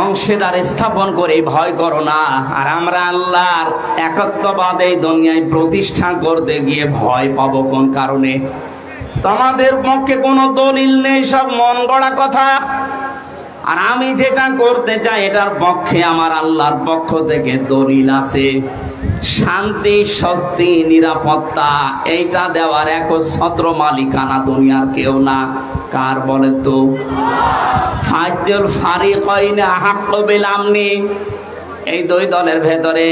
অংশীদার স্থাপন করে ভয় করো না। আর আমরা আল্লাহর একত্ববাদ এই দুনিয়ায় প্রতিষ্ঠা করতে গিয়ে ভয় পাবো কোন কারণে? তোমাদের পক্ষে কোনো দলিল নেই, সব মন গড়া কথা। আর আমি যেটা করতে চাই এটার পক্ষে আমার আল্লাহর পক্ষ থেকে দলিল আছে। শান্তি, স্বস্তি, নিরাপত্তা এইটা দেওয়ার একচ্ছত্র মালিকানা দুনিয়ার কেউ না। কার বলে তো? ফাজল ফারিকাইন আহাক্কু বিল আমনি, এই দুই দলের ভেতরে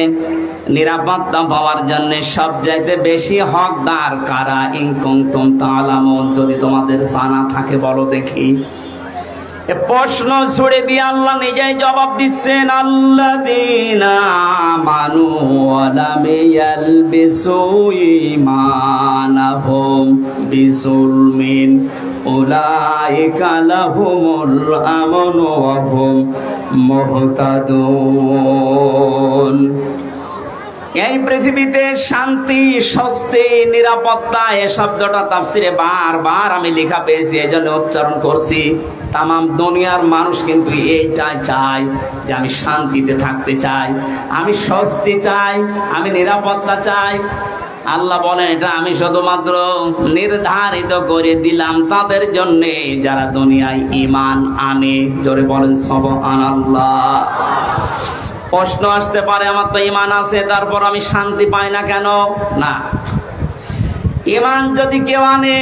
নিরাপত্তা পাওয়ার জন্য সবচাইতে বেশি হকদার কারা? ইন কুনতুম তা'লামুন, যদি তোমাদের জানা থাকে বলো দেখি। এ প্রশ্ন ছুড়ে দিয়ে আল্লাহ নিজেই জবাব দিচ্ছেন, আল্লাযীনা আমানু ওয়া লাম ইয়ালবিসু ঈমানাহুম বিযুলমিন উলাইকা লাহুমুল আমনু ওয়া হুম মুহতাদুন। এই পৃথিবীতে শান্তি, স্বস্তি, নিরাপত্তা এ শব্দটা তাফসিরে বারবার আমি লেখা পেয়েছি, এই জন্য উচ্চারণ করছি। তামাম দুনিয়ার মানুষ কিন্তু এইটাই চায় যে আমি শান্তিতে থাকতে চাই, আমি স্বস্তি চাই, আমি নিরাপত্তা চাই। আল্লাহ বলেন এটা আমি শুধুমাত্র নির্ধারিত করে দিলাম তাদের জন্য যারা দুনিয়ায় ঈমান আনে। জোরে বলেন সুবহানাল্লাহ। প্রশ্ন আসতে পারে, আমার তো ঈমান আছে তারপর আমি শান্তি পাই না কেন? না, ঈমান যদি কেউ আনে,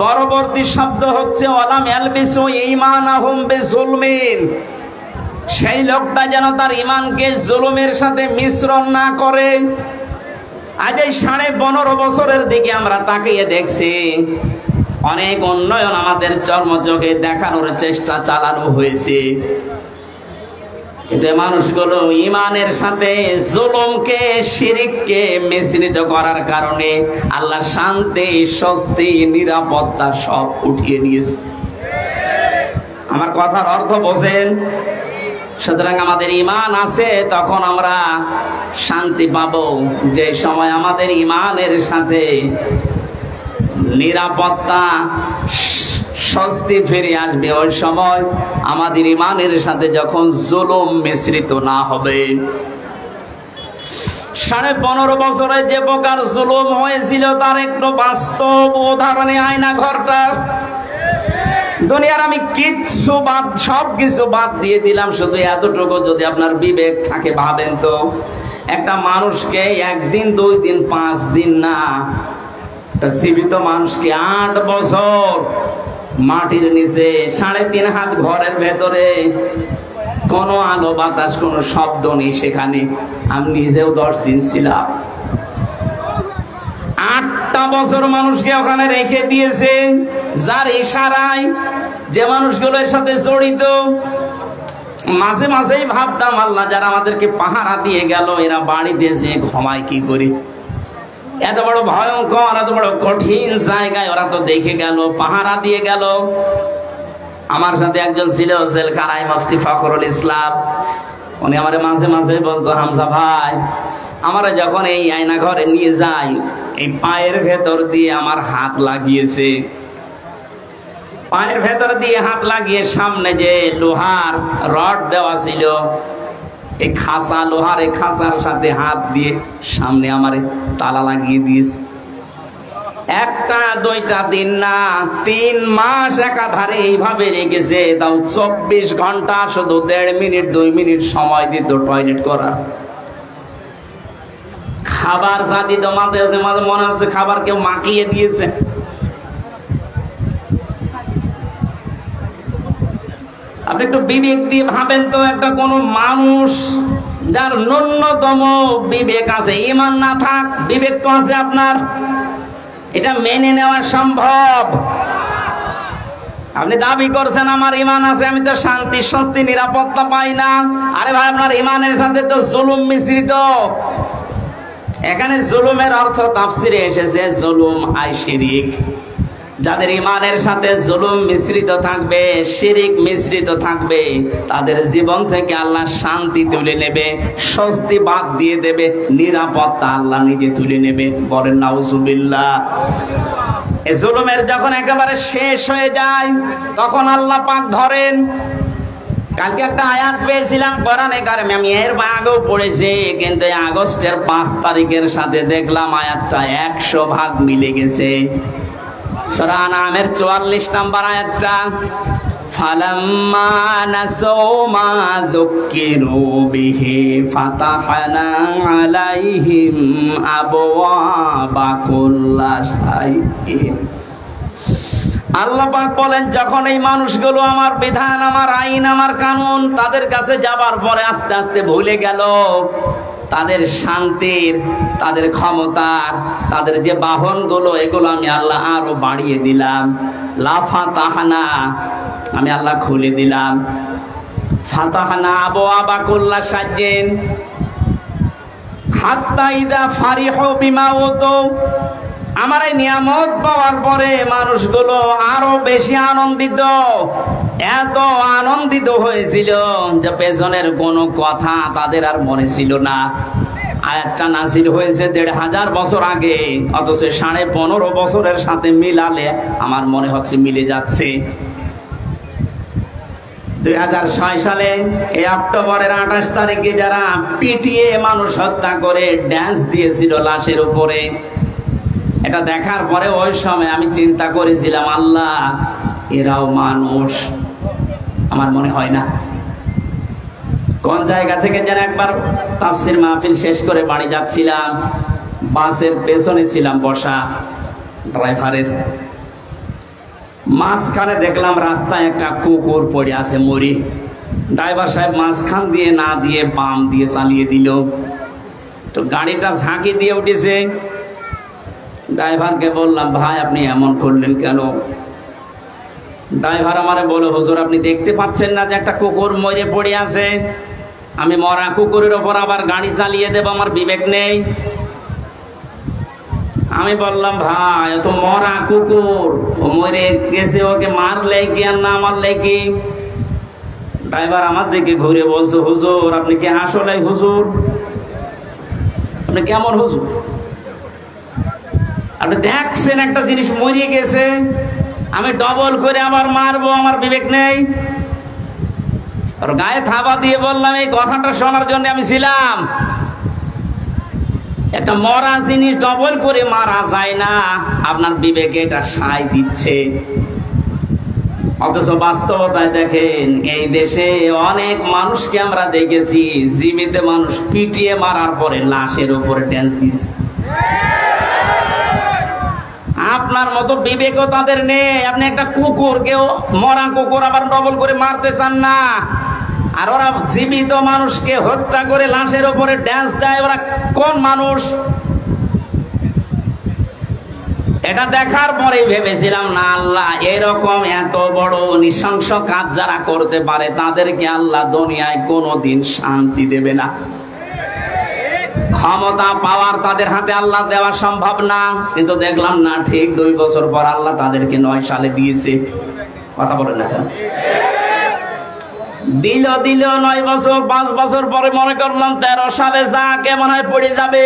পরবর্তী শব্দ হচ্ছে ওয়ালাম ইয়ালবিসু ঈমানাহুম বিযুলমিন, সেই লোকটা যেন তার ঈমানকে জুলুমের সাথে মিশ্রণ না করে। আজ এই 15.5 বছরের দিকে আমরা তাকিয়ে দেখছি, অনেক উন্নয়ন আমাদের চর্মচোখে দেখানোর চেষ্টা চালানো হয়েছে, কিন্তু মানুষগুলো ঈমানের সাথে জুলুমকে, শিরককে মিশ্রিত করার কারণে আল্লাহ শান্তি, স্বস্তি, নিরাপত্তা সব উঠিয়ে দিয়েছে। আমার কথার অর্থ বোঝেন? সুতরাং আমাদের ঈমান আছে তখন আমরা শান্তি পাবো, যে সময় আমাদের ঈমানের সাথে নিরাপত্তা, স্বস্তি ফিরে আসবে, ওই সময় আমাদের ঈমানের সাথে যখন জুলুম মিশ্রিত না হবে। 15.5 বছরে যে প্রকার জুলুম হয়েছিল তার একটু বাস্তব উদাহরণে আয়না ঘরটা। দুনিয়ার আমি কিচ্ছু বাদ, সবকিছু বাদ দিয়ে দিলাম, শুধু এতটুকু যদি আপনার বিবেক থাকে ভাবেন তো, একটা মানুষকে 1 দিন 2 দিন 5 দিন না, একটা জীবিত মানুষকে 8 বছর মাটির নিচে 3.5 হাত ঘরের ভেতরে, কোনো আলো বাতাস, কোনো শব্দ নেই সেখানে। আমি নিজেও 10 দিন ছিলাম। 8টা বছর মানুষকে ওখানে রেখে দিয়েছে, যার ইশারায় যে মানুষগুলোর সাথে জড়িত। মাঝে মাঝেই ভাবতাম, আল্লাহ যারা আমাদেরকে পাহারা দিয়ে গেল, এরা বাড়িতে যে ঘুমায় কি করে? এত বড় ভয়ঙ্কর, এত বড় কঠিন জায়গায় ওরা তো দেখে গেল, পাহারা দিয়ে গেল। আমার সাথে একজন ছিল জেলখানায়, মুফতি ফখরুল ইসলাম। উনি আমার মাঝে মাঝে বলতো, হামজা ভাই, আমরা যখন এই আয়না ঘরে নিয়ে যাই, এই পায়ের ভেতর দিয়ে আমার হাত লাগিয়েছে, পায়ের ভেতর দিয়ে হাত লাগিয়ে সামনে যে লোহার রড দেওয়া ছিল, এই খাঁচা, লোহার এই খাঁচার সাথে হাত দিয়ে সামনে আমার তালা লাগিয়ে দিয়েছে। 1টা 2টা দিন না, 3 মাস একাধারে এইভাবে রেখেছে। তাও 24 ঘন্টা শুধু 1.5 মিনিট 2 মিনিট সময় দিত টয়লেট করার। খাবার যা দিত, মাঝে মাঝে মনে হচ্ছে খাবার কেউ মাখিয়ে দিয়েছে। আপনি একটু বিবেক দিয়ে ভাবেন তো, একটা কোন মানুষ যার ন্যূনতম বিবেক আছে, ঈমান না থাক, বিবেক তো আছে আপনার, এটা মেনে নেওয়া সম্ভব? আপনি দাবি করছেন আমার ইমান আছে, আমি তো শান্তি স্বস্তি নিরাপত্তা পাই না। আরে ভাই, আপনার ইমানের সাথে তো জুলুম মিশ্রিত। এখানে জুলুমের অর্থ তাফসিরে এসেছে জুলুম আই শিরিক। যাদের ইমানের সাথে জুলুম মিশ্রিত থাকবে, শিরিক মিশ্রিত থাকবে, তাদের জীবন থেকে আল্লাহ শান্তি তুলে নেবে, স্বস্তি বাদ দিয়ে দেবে, নিরাপত্তা আল্লাহ নিজে তুলে নেবে। বলেন নাউজুবিল্লাহ। এই জুলুমের যখন একেবারে শেষ হয়ে যায়, তখন আল্লাহ পাক ধরেন। কালকে একটা আয়াত পেয়েছিলাম কোরআনে কারিমে, আমি এর আগেও পড়েছি, কিন্তু এই আগস্টের 5 তারিখের সাথে দেখলাম আয়াতটা 100 ভাগ মিলে গেছে। সূরা আনআমের 44 নম্বর আয়াতটা, ফালাম্মা নাসু মা যুক্কিরু বিহি ফাতাহনা আলাইহিম আবওয়াবা কুল্লা শাইইন। আল্লাহ পাক বলেন, যখন এই মানুষগুলো আমার বিধান, আমার আইন, আমার কানুন তাদের কাছে যাবার পরে আস্তে আস্তে ভুলে গেল, তাদের শান্তির, তাদের ক্ষমতার, তাদের যে বাহনগুলো, এগুলো আমি আল্লাহ আরো বাড়িয়ে দিলাম। লাফাতাহনা, আমি আল্লাহ খুলে দিলাম। ফাতাহনা আবওয়াবা কুল্লা শাইইন হাত্তা ইযা ফারিহু বিমা উতু। আমার এই নিয়ামত পাওয়ার পরে মানুষগুলো আরো বেশি আনন্দিত, এত আনন্দিত হয়েছিল যে পেছনের কোনো কথা তাদের আর মনে ছিল না। আয়াতটা নাযিল হয়েছে 1500 বছর আগে, অথচ 15.5 বছরের সাথে মিলালে আমার মনে হচ্ছে মিলে যাচ্ছে। 2006 সালে এই অক্টোবরের 28 তারিখে যারা পিটিয়ে মানুষ হত্যা করে ড্যান্স দিয়েছিল লাশের উপরে, এটা দেখার পরে ওই সময় আমি চিন্তা করেছিলাম, আল্লাহ এরাও মানুষ? আমার মনে হয় না। কোন জায়গা থেকে যেন একবার তাফসীর মাহফিল শেষ করে বাড়ি যাচ্ছিলাম, বাসের পেছনে ছিলাম বসা, ড্রাইভারের মাঝখানে দেখলাম রাস্তায় একটা কুকুর পড়ে আছে মরি। ড্রাইভার সাহেব মাঝখান দিয়ে না দিয়ে বাম দিয়ে চালিয়ে দিল, তো গাড়িটা ঝাঁকি দিয়ে উঠেছে। ড্রাইভারকে বললাম, ভাই আপনি এমন করলেন কেন? ড্রাইভার আমারে বলে, হুজুর আপনি দেখতে পাচ্ছেন না যে একটা কুকুর মরে পড়ে আছে? আমি মরা কুকুরের ওপর আবার গাড়ি চালিয়ে দেব, আমার বিবেক নেই? আমি বললাম, ভাই ও তো মরা কুকুর, ও মরে গেছে, ওকে মারলে কি আর না মারলে কি? ড্রাইভার আমার দিকে ঘুরে বলছে, হুজুর আপনি কি আসলে হুজুর? আপনি কেমন হুজুর? আপনি দেখছেন একটা জিনিস মরে গেছে, আমি ডবল করে আবার মারবো, আমার বিবেক নেই? আর গায়ে থাবা দিয়ে বললাম, এই কথাটা শোনার জন্য আমি ছিলাম। একটা মরা জিনিস ডবল করে মারা যায় না, আপনার বিবেকে এটা সায় দিচ্ছে। অথচ বাস্তবতায় দেখেন, এই দেশে অনেক মানুষকে আমরা দেখেছি জীবিত মানুষ পিটিয়ে মারার পরে লাশের উপরে ড্যান্স দিচ্ছে। আপনার মতো বিবেকও তাদের নেই। আপনি একটা কুকুরকেও, মরা কুকুর আবার ডবল করে মারতে চান না, আর ওরা জীবিত মানুষকে হত্যা করে লাশের উপরে ড্যান্স দেয়। ওরা কোন মানুষ? এটা দেখার পরে ভেবেছিলাম, না আল্লাহ এরকম এত বড় নৃশংস কাজ যারা করতে পারে তাদেরকে আল্লাহ দুনিয়ায় কোনোদিন শান্তি দেবে না। ক্ষমতা পাওয়ার তাদের হাতে আল্লাহ দেওয়া সম্ভব না, কিন্তু দেখলাম না, ঠিক 2 বছর পর আল্লাহ তাদেরকে 9 সালে দিয়েছে। কথা বলেন না কেন? দিল 9 বছর, 5 বছর পরে মনে করলাম 13 সালে যা কেমন হয় পড়ে যাবে,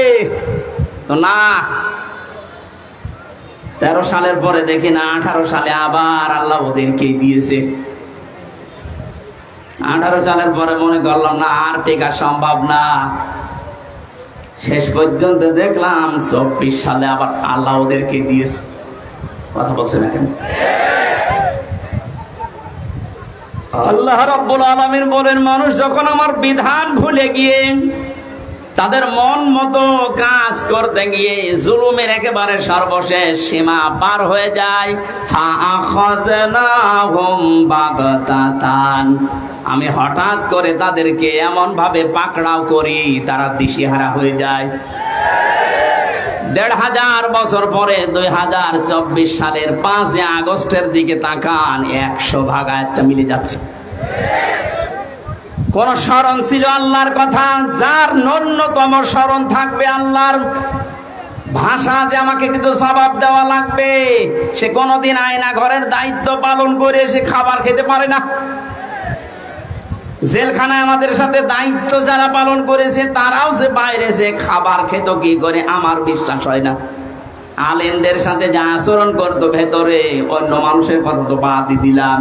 তো না। 13 সালের পরে দেখি না 18 সালে আবার আল্লাহ ওদেরকে দিয়েছে। 18 সালের পরে মনে করলাম না, আর টেকা সম্ভব না। শেষ পর্যন্ত দেখলাম 24 সালে আবার আল্লাহ ওদেরকে দিয়েছে। কথা বলছেন এখন? আল্লাহ রাব্বুল আলামিন বলেন, মানুষ যখন আমার বিধান ভুলে গিয়ে তাদের মন মতো কাজ করতে গিয়ে জুলুমের একেবারে সর্বশেষ সীমা পার হয়ে যায়, ফাআখাযনাহুম বাগতাতান, আমি হঠাৎ করে তাদেরকে এমন ভাবে পাকড়াও করি তারা দিশেহারা হয়ে যায়। ১৫০০ বছর পরে ২০২৪ সালের ৫ আগস্টের দিকে তাকান, ১০০ ভাগা একটা মিলে যাচ্ছে। কোন স্মরণ ছিল আল্লাহর কথা? যার ন্যূনতম স্মরণ থাকবে আল্লাহর ভাষা যে আমাকে কিন্তু জবাব দেওয়া লাগবে, সে কোনদিন আয়না ঘরের দায়িত্ব পালন করে সে খাবার খেতে পারে না। জেলখানায় আমাদের সাথে দায়িত্ব যারা পালন করেছে তারাও যে বাইরে যে খাবার খেত কি করে আমার বিশ্বাস হয় না। আলেমদের সাথে যা আচরণ করতো ভেতরে, অন্য মানুষের কথা তো বাদই দিলাম।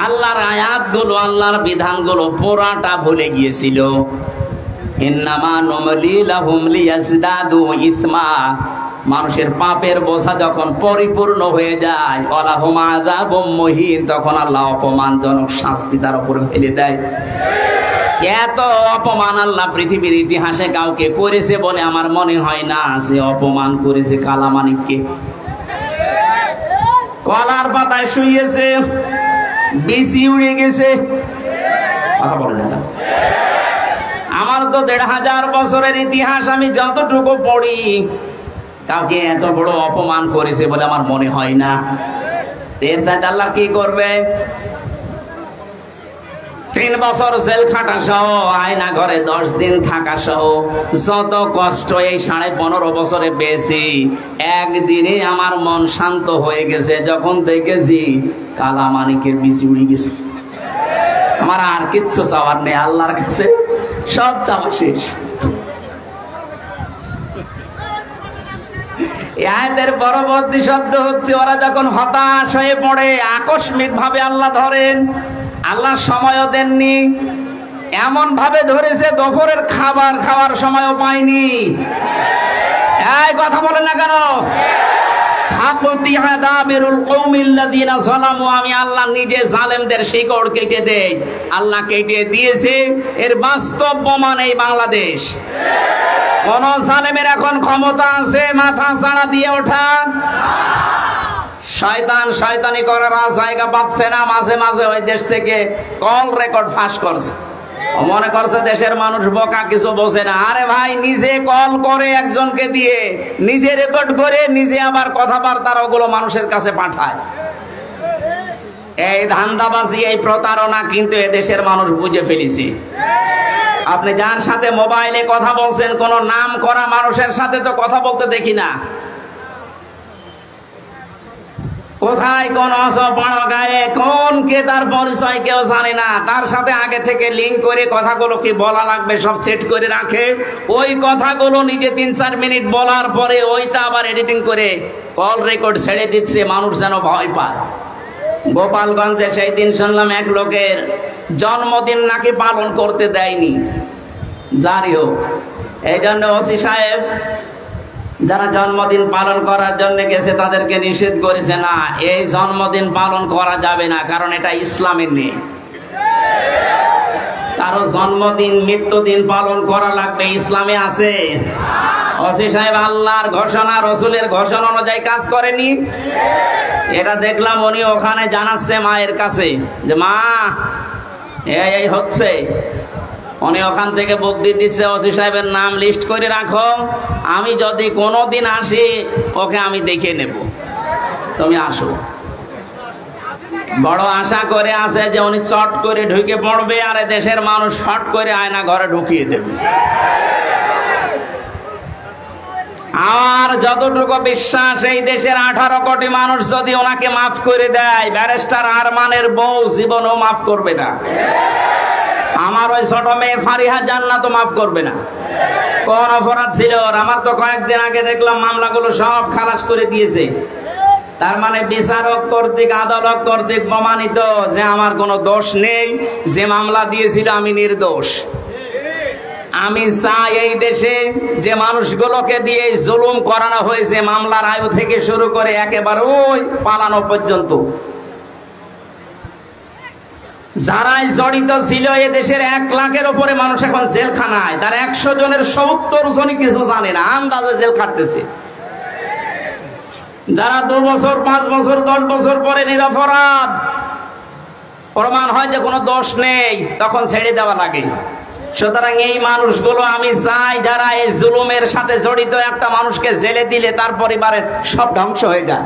আল্লাহর আয়াতগুলো, আল্লাহর বিধানগুলো পুরাটা ভুলে গিয়েছিল। ইন্নামা নুমলি লাহুম লিয়াজদাদু ইসমা, মানুষের পাপের বোঝা যখন পরিপূর্ণ হয়ে যায়, ওয়ালাহুম আযাবুম মুহিন, তখন আল্লাহ অপমানজনক শাস্তি তার উপরে ফেলে দেয়। এত অপমান আল্লাহ পৃথিবীর ইতিহাসে কাউকে করেছে বলে আমার মনে হয় না যে অপমান করেছে কালামানিককে। কলার পাতায় শুয়েছে, বিসি উড়ে গেছে, কথা বলে না। আমার তো ১৫০০ বছরের ইতিহাস আমি যতটুকু পড়ি, কাউকে এত বড় অপমান করেছে বলে আমার মনে হয় না। এর সাথে আল্লাহ কি করবে? ৩ বছর জেল খাটা সহ, আয়না ঘরে ১০ দিন থাকা সহ, যত কষ্ট এই ১৫.৫ বছরে পেয়েছি, একদিনে আমার মন শান্ত হয়ে গেছে যখন দেখেছি কালামানিকের বিচি উড়ে গেছে। আমার আর কিচ্ছু চাওয়ার নেই আল্লাহর কাছে, সব চাওয়া শেষ। আয়াতের পরবর্তী শব্দ হচ্ছে, ওরা যখন হতাশ হয়ে পড়ে, আকস্মিক ভাবে আল্লাহ ধরেন। আল্লাহ সময়ও দেননি, এমন ভাবে ধরেছে দুপুরের খাবার খাওয়ার সময়ও পায়নি। এই কথা বলে না কেন? আমি আল্লাহ নিজে জালেমদের শিকড় কেটে দেই। আল্লাহ কেটে দিয়েছে, এর বাস্তব প্রমাণ এই বাংলাদেশ। কোন জালেমের এখন ক্ষমতা আছে মাথা চাড়া দিয়ে ওঠা? শয়তান শয়তানি করার জায়গা পাচ্ছে না। মাঝে মাঝে ওই দেশ থেকে কল রেকর্ড ফাঁস করছে, মনে করছে দেশের মানুষ বোকা, কিছু বোঝে না। আরে ভাই, নিজে কল করে একজনকে দিয়ে, নিজে রেকর্ড করে, নিজে আবার কথাবার্তা ওগুলো মানুষের কাছে পাঠায়। এই ধান্দাবাজি, এই প্রতারণা কিন্তু এদেশের মানুষ বুঝে ফেলেছে। আপনি যার সাথে মোবাইলে কথা বলছেন, কোন নাম করা মানুষের সাথে তো কথা বলতে দেখি না। কোথায় কোন অসপাড়া গায়ে কোন কে, তার পরিচয় কেউ জানে না। তার সাথে আগে থেকে লিঙ্ক করে কথাগুলো কি বলা লাগবে সব সেট করে রাখে। ওই কথাগুলো নিজে ৩-৪ মিনিট বলার পরে ওইটা আবার এডিটিং করে কল রেকর্ড ছেড়ে দিচ্ছে, মানুষ যেন ভয় পায়। গোপালগঞ্জে সেই দিন শুনলাম এক লোকের জন্মদিন নাকি পালন করতে দেয়নি। জারি হোক, এই জন্য ওসি সাহেব যারা জন্মদিন পালন করার জন্য গেছে তাদেরকে নিষেধ করেছে, না এই জন্মদিন পালন করা যাবে না, কারণ এটা ইসলামের নেই। কারো জন্মদিন মৃত্যুদিন পালন করা লাগবে, ইসলামে আছে? ওসি সাহেব আল্লাহর ঘোষণা রসুলের ঘোষণা অনুযায়ী কাজ করেনি। এটা দেখলাম উনি ওখানে জানাচ্ছে মায়ের কাছে যে মা এই হচ্ছে। উনি ওখান থেকে বুদ্ধি দিচ্ছে, ওসি সাহেবের নাম লিস্ট করে রাখো, আমি যদি কোনোদিন আসি ওকে আমি দেখে নেব, তুমি আসো। বড় আশা করে আছে যে উনি চট করে ঢুকে পড়বে আর দেশের মানুষ ফট করে আয়না ঘরে ঢুকিয়ে দেবে। আর যতটুকু বিশ্বাস, এই দেশের 18 কোটি মানুষ যদি ওনাকে মাফ করে দেয়, ব্যারিস্টার আরমানের বউ জীবনও মাফ করবে না। আমার ওই ছোট মেয়ে ফারিহা জান্নাত মাফ করবে না। কোন অপরাধ ছিল? আমার তো কয়েকদিন আগে দেখলাম মামলাগুলো সব খালাস করে দিয়েছে। তার মানে বিচারক কর্তৃক, আদালত কর্তৃক প্রমাণিত যে আমার কোনো দোষ নেই, যে মামলা দিয়েছিল আমি নির্দোষ। আমি চাই এই দেশে যে মানুষগুলোকে দিয়ে জুলুম করানো হয়েছে, মামলার আয়ু থেকে শুরু করে একেবারে ওই পালানো পর্যন্ত, যারাই জড়িত ছিল, এ দেশের 1 লাখের উপরে মানুষ এখন জেলখানায়। তার 100 জনের 70 জনই কিছু জানে না, আন্দাজে জেল খাটতেছে। যারা 2 বছর 5 বছর 10 বছর পরে নিরপরাধ প্রমাণ হয় যে কোনো দোষ নেই, তখন ছেড়ে দেওয়া লাগে। সুতরাং এই মানুষগুলো আমি চাই যারা এই জুলুমের সাথে জড়িত, একটা মানুষকে জেলে দিলে তার পরিবারের সব ধ্বংস হয়ে যায়।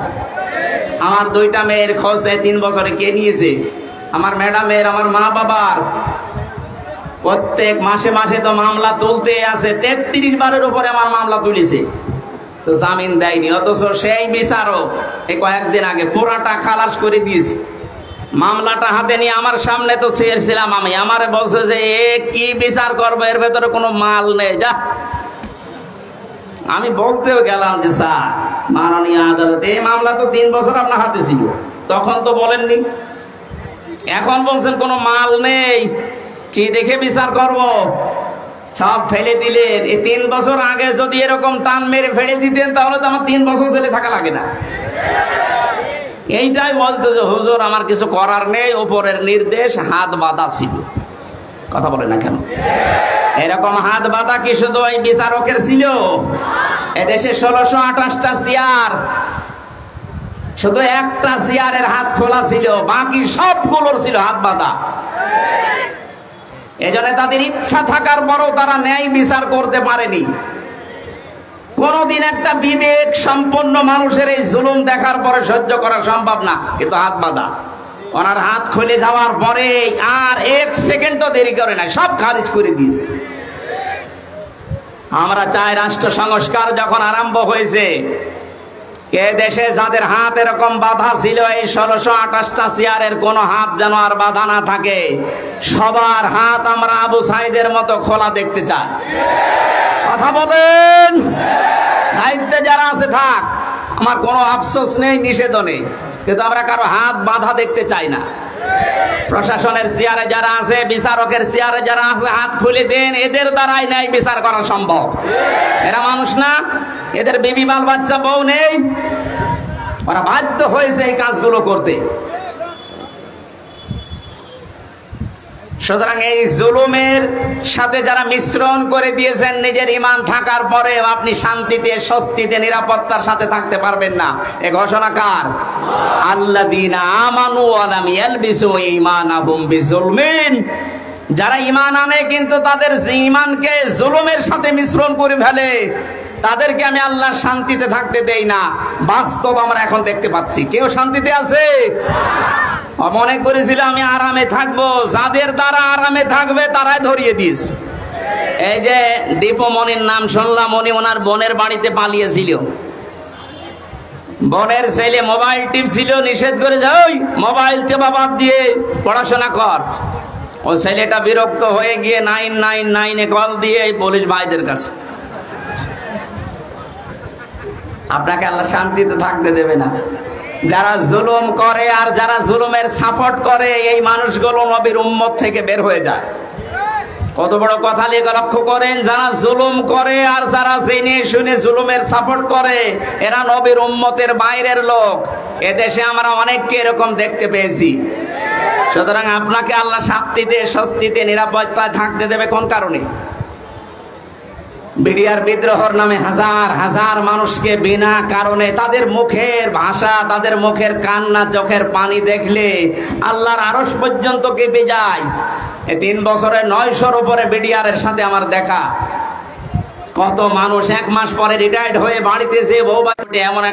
আমার 2টা মেয়ের খোঁজ 3 বছরে কে নিয়েছে? আমার ম্যাডামের, আমার মা বাবার। প্রত্যেক মাসে মাসে তো মামলা তুলতে আছে, 33 বারের উপরে আমার মামলা তুলেছে, তো জামিন দেয়নি। অথচ সেই বিচারক এই কয়েকদিন আগে পুরাটা খালাস করে দিয়েছে। মামলাটা হাতে নিয়ে আমার সামনে তো ছিলাম আমি, আমারে বলছে যে এ কি বিচার করবে, এর ভেতরে কোনো মাল নেই, যা। আমি বলতেও গেলাম যে স্যার মাননীয় আদালতে এই মামলা তো 3 বছর আপনার হাতে ছিল, তখন তো বলেননি, এখন বলছেন কোনো মাল নেই, কি দেখে বিচার করব? সব ফেলে দিলেন। এই 3 বছর আগে যদি এরকম টান মেরে ফেলে দিতেন তাহলে তো আমার 3 বছর জেলে থাকা লাগে না। এইটাই বলতো যে হুজুর আমার কিছু করার নেই, উপরের নির্দেশ, হাত বাঁধা ছিল। কথা বলে না কেন? এরকম হাত বাঁধা কি শুধু ওই বিচারকের ছিল? এদেশে 1628টা চেয়ার, শুধু একটা চেয়ারের হাত খোলা ছিল, বাকি সবগুলোর ছিল হাত বাঁধা। এজন্য তাদের ইচ্ছা থাকার পরও তারা ন্যায় বিচার করতে পারেনি। কোনদিন একটা বিবেক সম্পন্ন মানুষের এই জুলুম দেখার পরে সহ্য করা সম্ভব না, কিন্তু হাত বাঁধা। ওনার হাত খুলে যাওয়ার পরে আর 1 সেকেন্ডও দেরি করে না, সব খারিজ করে দিয়েছে। আমরা চাই রাষ্ট্র সংস্কার যখন আরম্ভ হয়েছে, এ দেশে যাদের হাত এরকম বাঁধা ছিল এই 1628টা চেয়ারের কোন হাত যেন আর বাঁধা না থাকে। সবার হাত আমরা আবু সাইদের মতো খোলা দেখতে চাই। কথা বলেন। দায়িত্বে যারা আছে থাক, আমার কোনো আফসোস নেই, নিষেধ নেই, কিন্তু আমরা কারো হাত বাঁধা দেখতে চাই না। প্রশাসনের চেয়ারে যারা আছে, বিচারকের চেয়ারে যারা আছে, হাত খুলে দেন, এদের দ্বারাই ন্যায় বিচার করা সম্ভব। এরা মানুষ না? এদের বিবি বাল বাচ্চা বউ নেই? ওরা বাধ্য হয়েছে এই কাজগুলো করতে। সুতরাং এই জুলুমের সাথে যারা মিশ্রণ করে দিয়েছেন, নিজের ঈমান থাকার পরে আপনি শান্তিতে, স্বস্তিতে, নিরাপত্তার সাথে থাকতে পারবেন না। এ ঘোষণা কার? আল্লাযীনা আমানু ওয়া লাম ইয়ালবিসু ঈমানাহুম বিজুলমিন। যারা ঈমান আনে কিন্তু তাদের ঈমানকে জুলুমের সাথে মিশ্রণ করে ফেলে, তাদেরকে আমি আল্লাহ শান্তিতে থাকতে দেই না। বাস্তব আমরা এখন দেখতে পাচ্ছি, কেউ শান্তিতে আছে? মনে করেছিল আমি আরামে থাকবো, যাদের দ্বারা আরামে থাকবে তারাই ধরিয়ে দিস। এই যে দীপমণির নাম শুনলাম, উনি ওনার বোনের বাড়িতে পালিয়েছিল। বোনের ছেলে মোবাইল টিপছিল, নিষেধ করে যাই মোবাইল টেপা বাদ দিয়ে পড়াশোনা কর। ও ছেলেটা বিরক্ত হয়ে গিয়ে 999-এ কল দিয়ে এই পুলিশ ভাইদের কাছে। আপনাকে আল্লাহ শান্তিতে থাকতে দেবে না। যারা জুলুম করে আর যারা জুলুমের সাপোর্ট করে, এই মানুষগুলো নবীর উম্মত থেকে বের হয়ে যায়। কত বড় কথা লিখে লক্ষ্য করেন, যারা জুলুম করে আর যারা জেনে শুনে জুলুমের সাপোর্ট করে, এরা নবীর উম্মতের বাইরের লোক। এদেশে আমরা অনেককে এরকম দেখতে পেয়েছি। সুতরাং আপনাকে আল্লাহ শান্তিতে, স্বস্তিতে, নিরাপত্তায় থাকতে দেবে কোন কারণে? বিডিআর বিদ্রোহের নামে হাজার হাজার মানুষকে বিনা কারণে, তাদের মুখের ভাষা, তাদের মুখের কান্না, চোখের পানি দেখলে আল্লাহর আরশ পর্যন্ত কেঁপে যায়। এই 3 বছরে 900-র উপরে বিডিআরের সাথে আমার দেখা। কত মানুষ 1 মাস পরে রিটায়ার্ড হয়ে বাড়িতে যে বউ বাচ্চা এমন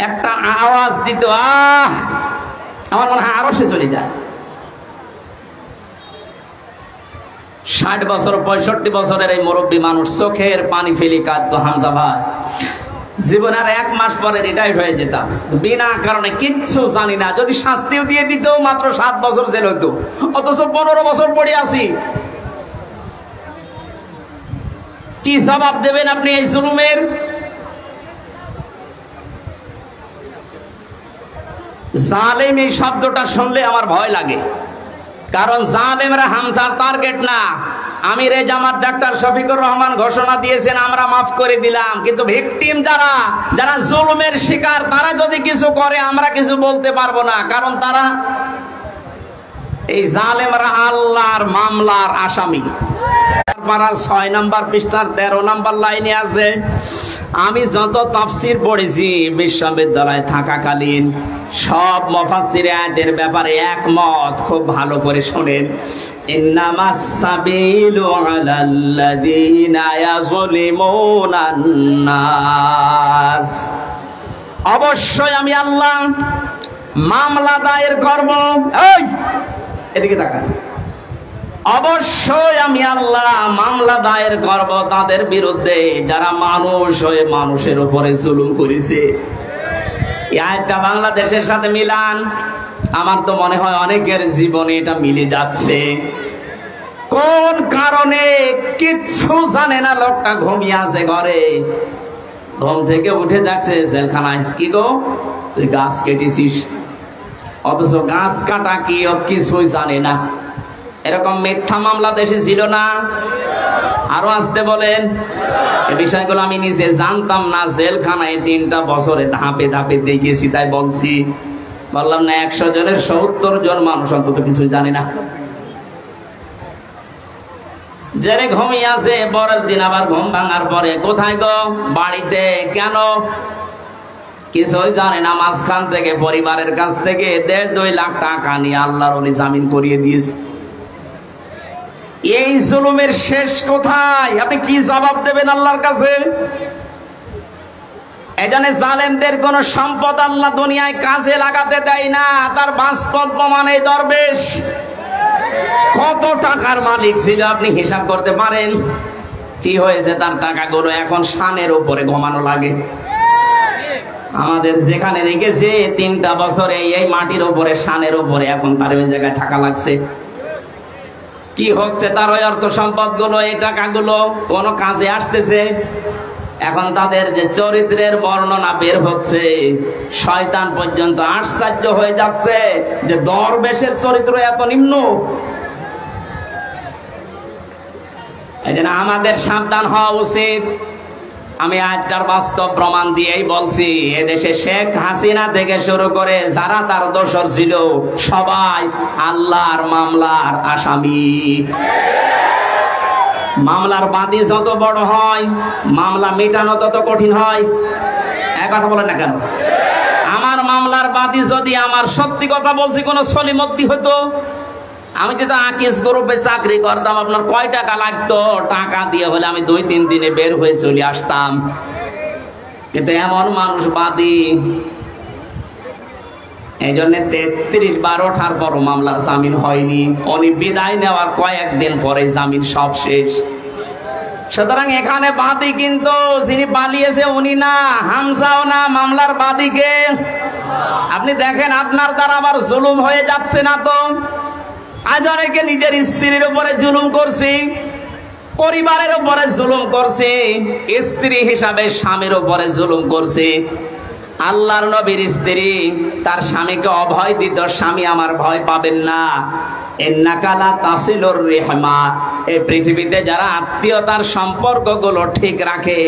একটা আওয়াজ দিত, আমার মনে হয় আরশে চলে যায়। 60 বছর 65 বছরের এই মুরব্বী মানুষ চোখের পানি ফেলে কাঁদতো, হামজা ভাই জীবনের 1 মাস পরে রিটায়ার্ড হয়ে যেতাম, বিনা কারণে, কিচ্ছু জানি না। যদি শাস্তিও দিয়ে দিত মাত্র 7 বছর জেল হইতো, অথচ 15 বছর পড়ে আছি। কি জবাব দেবেন আপনি এই জুলুমের? জালেম এই শব্দটা শুনলে আমার ভয় লাগে, কারণ জালেমরা হামজার টার্গেট না। আমির জামাত ডাক্তার শফিকুর রহমান ঘোষণা দিয়েছেন আমরা মাফ করে দিলাম, কিন্তু ভিকটিম যারা জুলুমের শিকার, তারা যদি কিছু করে আমরা কিছু বলতে পারবো না, কারণ তারা এই জালেমরা আল্লাহর মামলার আসামি। পারার 6 নাম্বার পৃষ্ঠার 13 নাম্বার লাইনে আছে, আমি যত তাফসীর পড়েছি বিশ্ববিদ্যালয়ে থাকাকালীন সব মুফাসসির আয়াতের ব্যাপারে একমত। খুব ভালো করে শুনেন, ইন্নামাস সাবিলু আলাল্লাযীনা ইয়াযলিমুনান নাস। অবশ্যই আমি আল্লাহ মামলা দায়ের করব। এই এদিকে তাকান। অবশ্যই আমি আল্লাহ মামলা দায়ের করব তাদের বিরুদ্ধে যারা মানুষ হয়ে মানুষের উপরে জুলুম করেছে। এই আয়াতটা বাংলাদেশের সাথে মিলান। আমার তো মনে হয় অনেকের জীবনে এটা মিলে যাচ্ছে। কোন কারণে কিচ্ছু জানে না, লোকটা ঘুমিয়ে আছে ঘরে, ঘুম থেকে উঠে যাচ্ছে জেলখানায়। কি গো, তুই গাছ কেটেছিস, অথচ গাছ কাটা কি ও কিছুই জানে না। এরকম মিথ্যা মামলা দেশে ছিল না? আরো আসতে বলেন। এই বিষয়গুলো আমি নিজে জানতাম না, জেলখানায় 3টা বছরে ধাপে ধাপে দেখেছি, তাই বলছি। বললাম না 100 জনের 70 জন মানুষ অন্তত কিছু জানে না। জেলে ঘুমিয়ে আছে, পরের দিন আবার ঘুম ভাঙার পরে কোথায় গো? বাড়িতে। কেন? কিছুই জানে না। মাঝখান থেকে পরিবারের কাছ থেকে 1.5-2 লাখ টাকা নিয়ে আল্লাহর ওলি জামিন করিয়ে দিয়েছে। এই জুলুমের শেষ কোথায়? আপনি কি জবাব দেবেন আল্লাহর কাছে? এজন্য জালেমদের কোন সম্পদ আল্লাহ দুনিয়ায় কাজে লাগাতে দেয় না। তার বাস্তব প্রমাণ এই দরবেশ কত টাকার মালিক ছিল আপনি হিসাব করতে পারেন? কি হয়েছে তার টাকাগুলো? এখন শানের উপরে ঘুমানো লাগে। আমাদের যেখানে রেখেছে 3টা বছরে এই মাটির উপরে, শানের উপরে, এখন তার ওই জায়গায় টাকা লাগছে। কি হচ্ছে তার ওই অর্থ সম্পদ গুলো, এই টাকাগুলো কোন কাজে আসতেছে? এখন তাদের যে চরিত্রের বর্ণনা বের হচ্ছে, শয়তান পর্যন্ত আশ্চর্য হয়ে যাচ্ছে যে দরবেশের চরিত্র এত নিম্ন। এই জন্য আমাদের সাবধান হওয়া উচিত। আমি আজকার বাস্তব প্রমাণ দিয়েই বলছি, এদেশে শেখ হাসিনা থেকে শুরু করে যারা তার দোসর ছিল সবাই আল্লাহর মামলার আসামি। মামলার বাদী যত বড় হয়, মামলা মেটানো তত কঠিন হয়। এক কথা বলেন না কেন? আমার মামলার বাদী যদি আমার সত্যি কথা বলছি কোন সলিমদ্দি হতো, আমি যদি আকিস গ্রুপে চাকরি করতাম, আপনার কয় টাকা লাগতো? টাকা দিয়ে হলে আমি 2-3 দিনে বের হয়ে চলে আসতাম। কিন্তু এমন মানুষ বাদী, এই জন্য 33 বার ওঠার পরও মামলার জামিন হয়নি। উনি বিদায় নেওয়ার কয়েকদিন পরে জামিন সব শেষ। সুতরাং এখানে বাদী কিন্তু যিনি পালিয়েছে উনি না, হামজাও না, মামলার বাদীকে। আপনি দেখেন আপনার দ্বারা আবার জুলুম হয়ে যাচ্ছে না তো? আজ অনেকে নিজের স্ত্রীর উপরে জুলুম করছে, পরিবারের উপরে জুলুম করছে, স্ত্রী হিসাবে স্বামীর উপরে জুলুম করছে। আল্লাহর নবীর স্ত্রী তার স্বামীকে অভয় দিত, স্বামী আমার ভয় পাবেন না, ইন্নাকা লা তাসিলুর রিহমা। এই পৃথিবীতে যারা আত্মীয়তার সম্পর্কগুলো ঠিক রাখে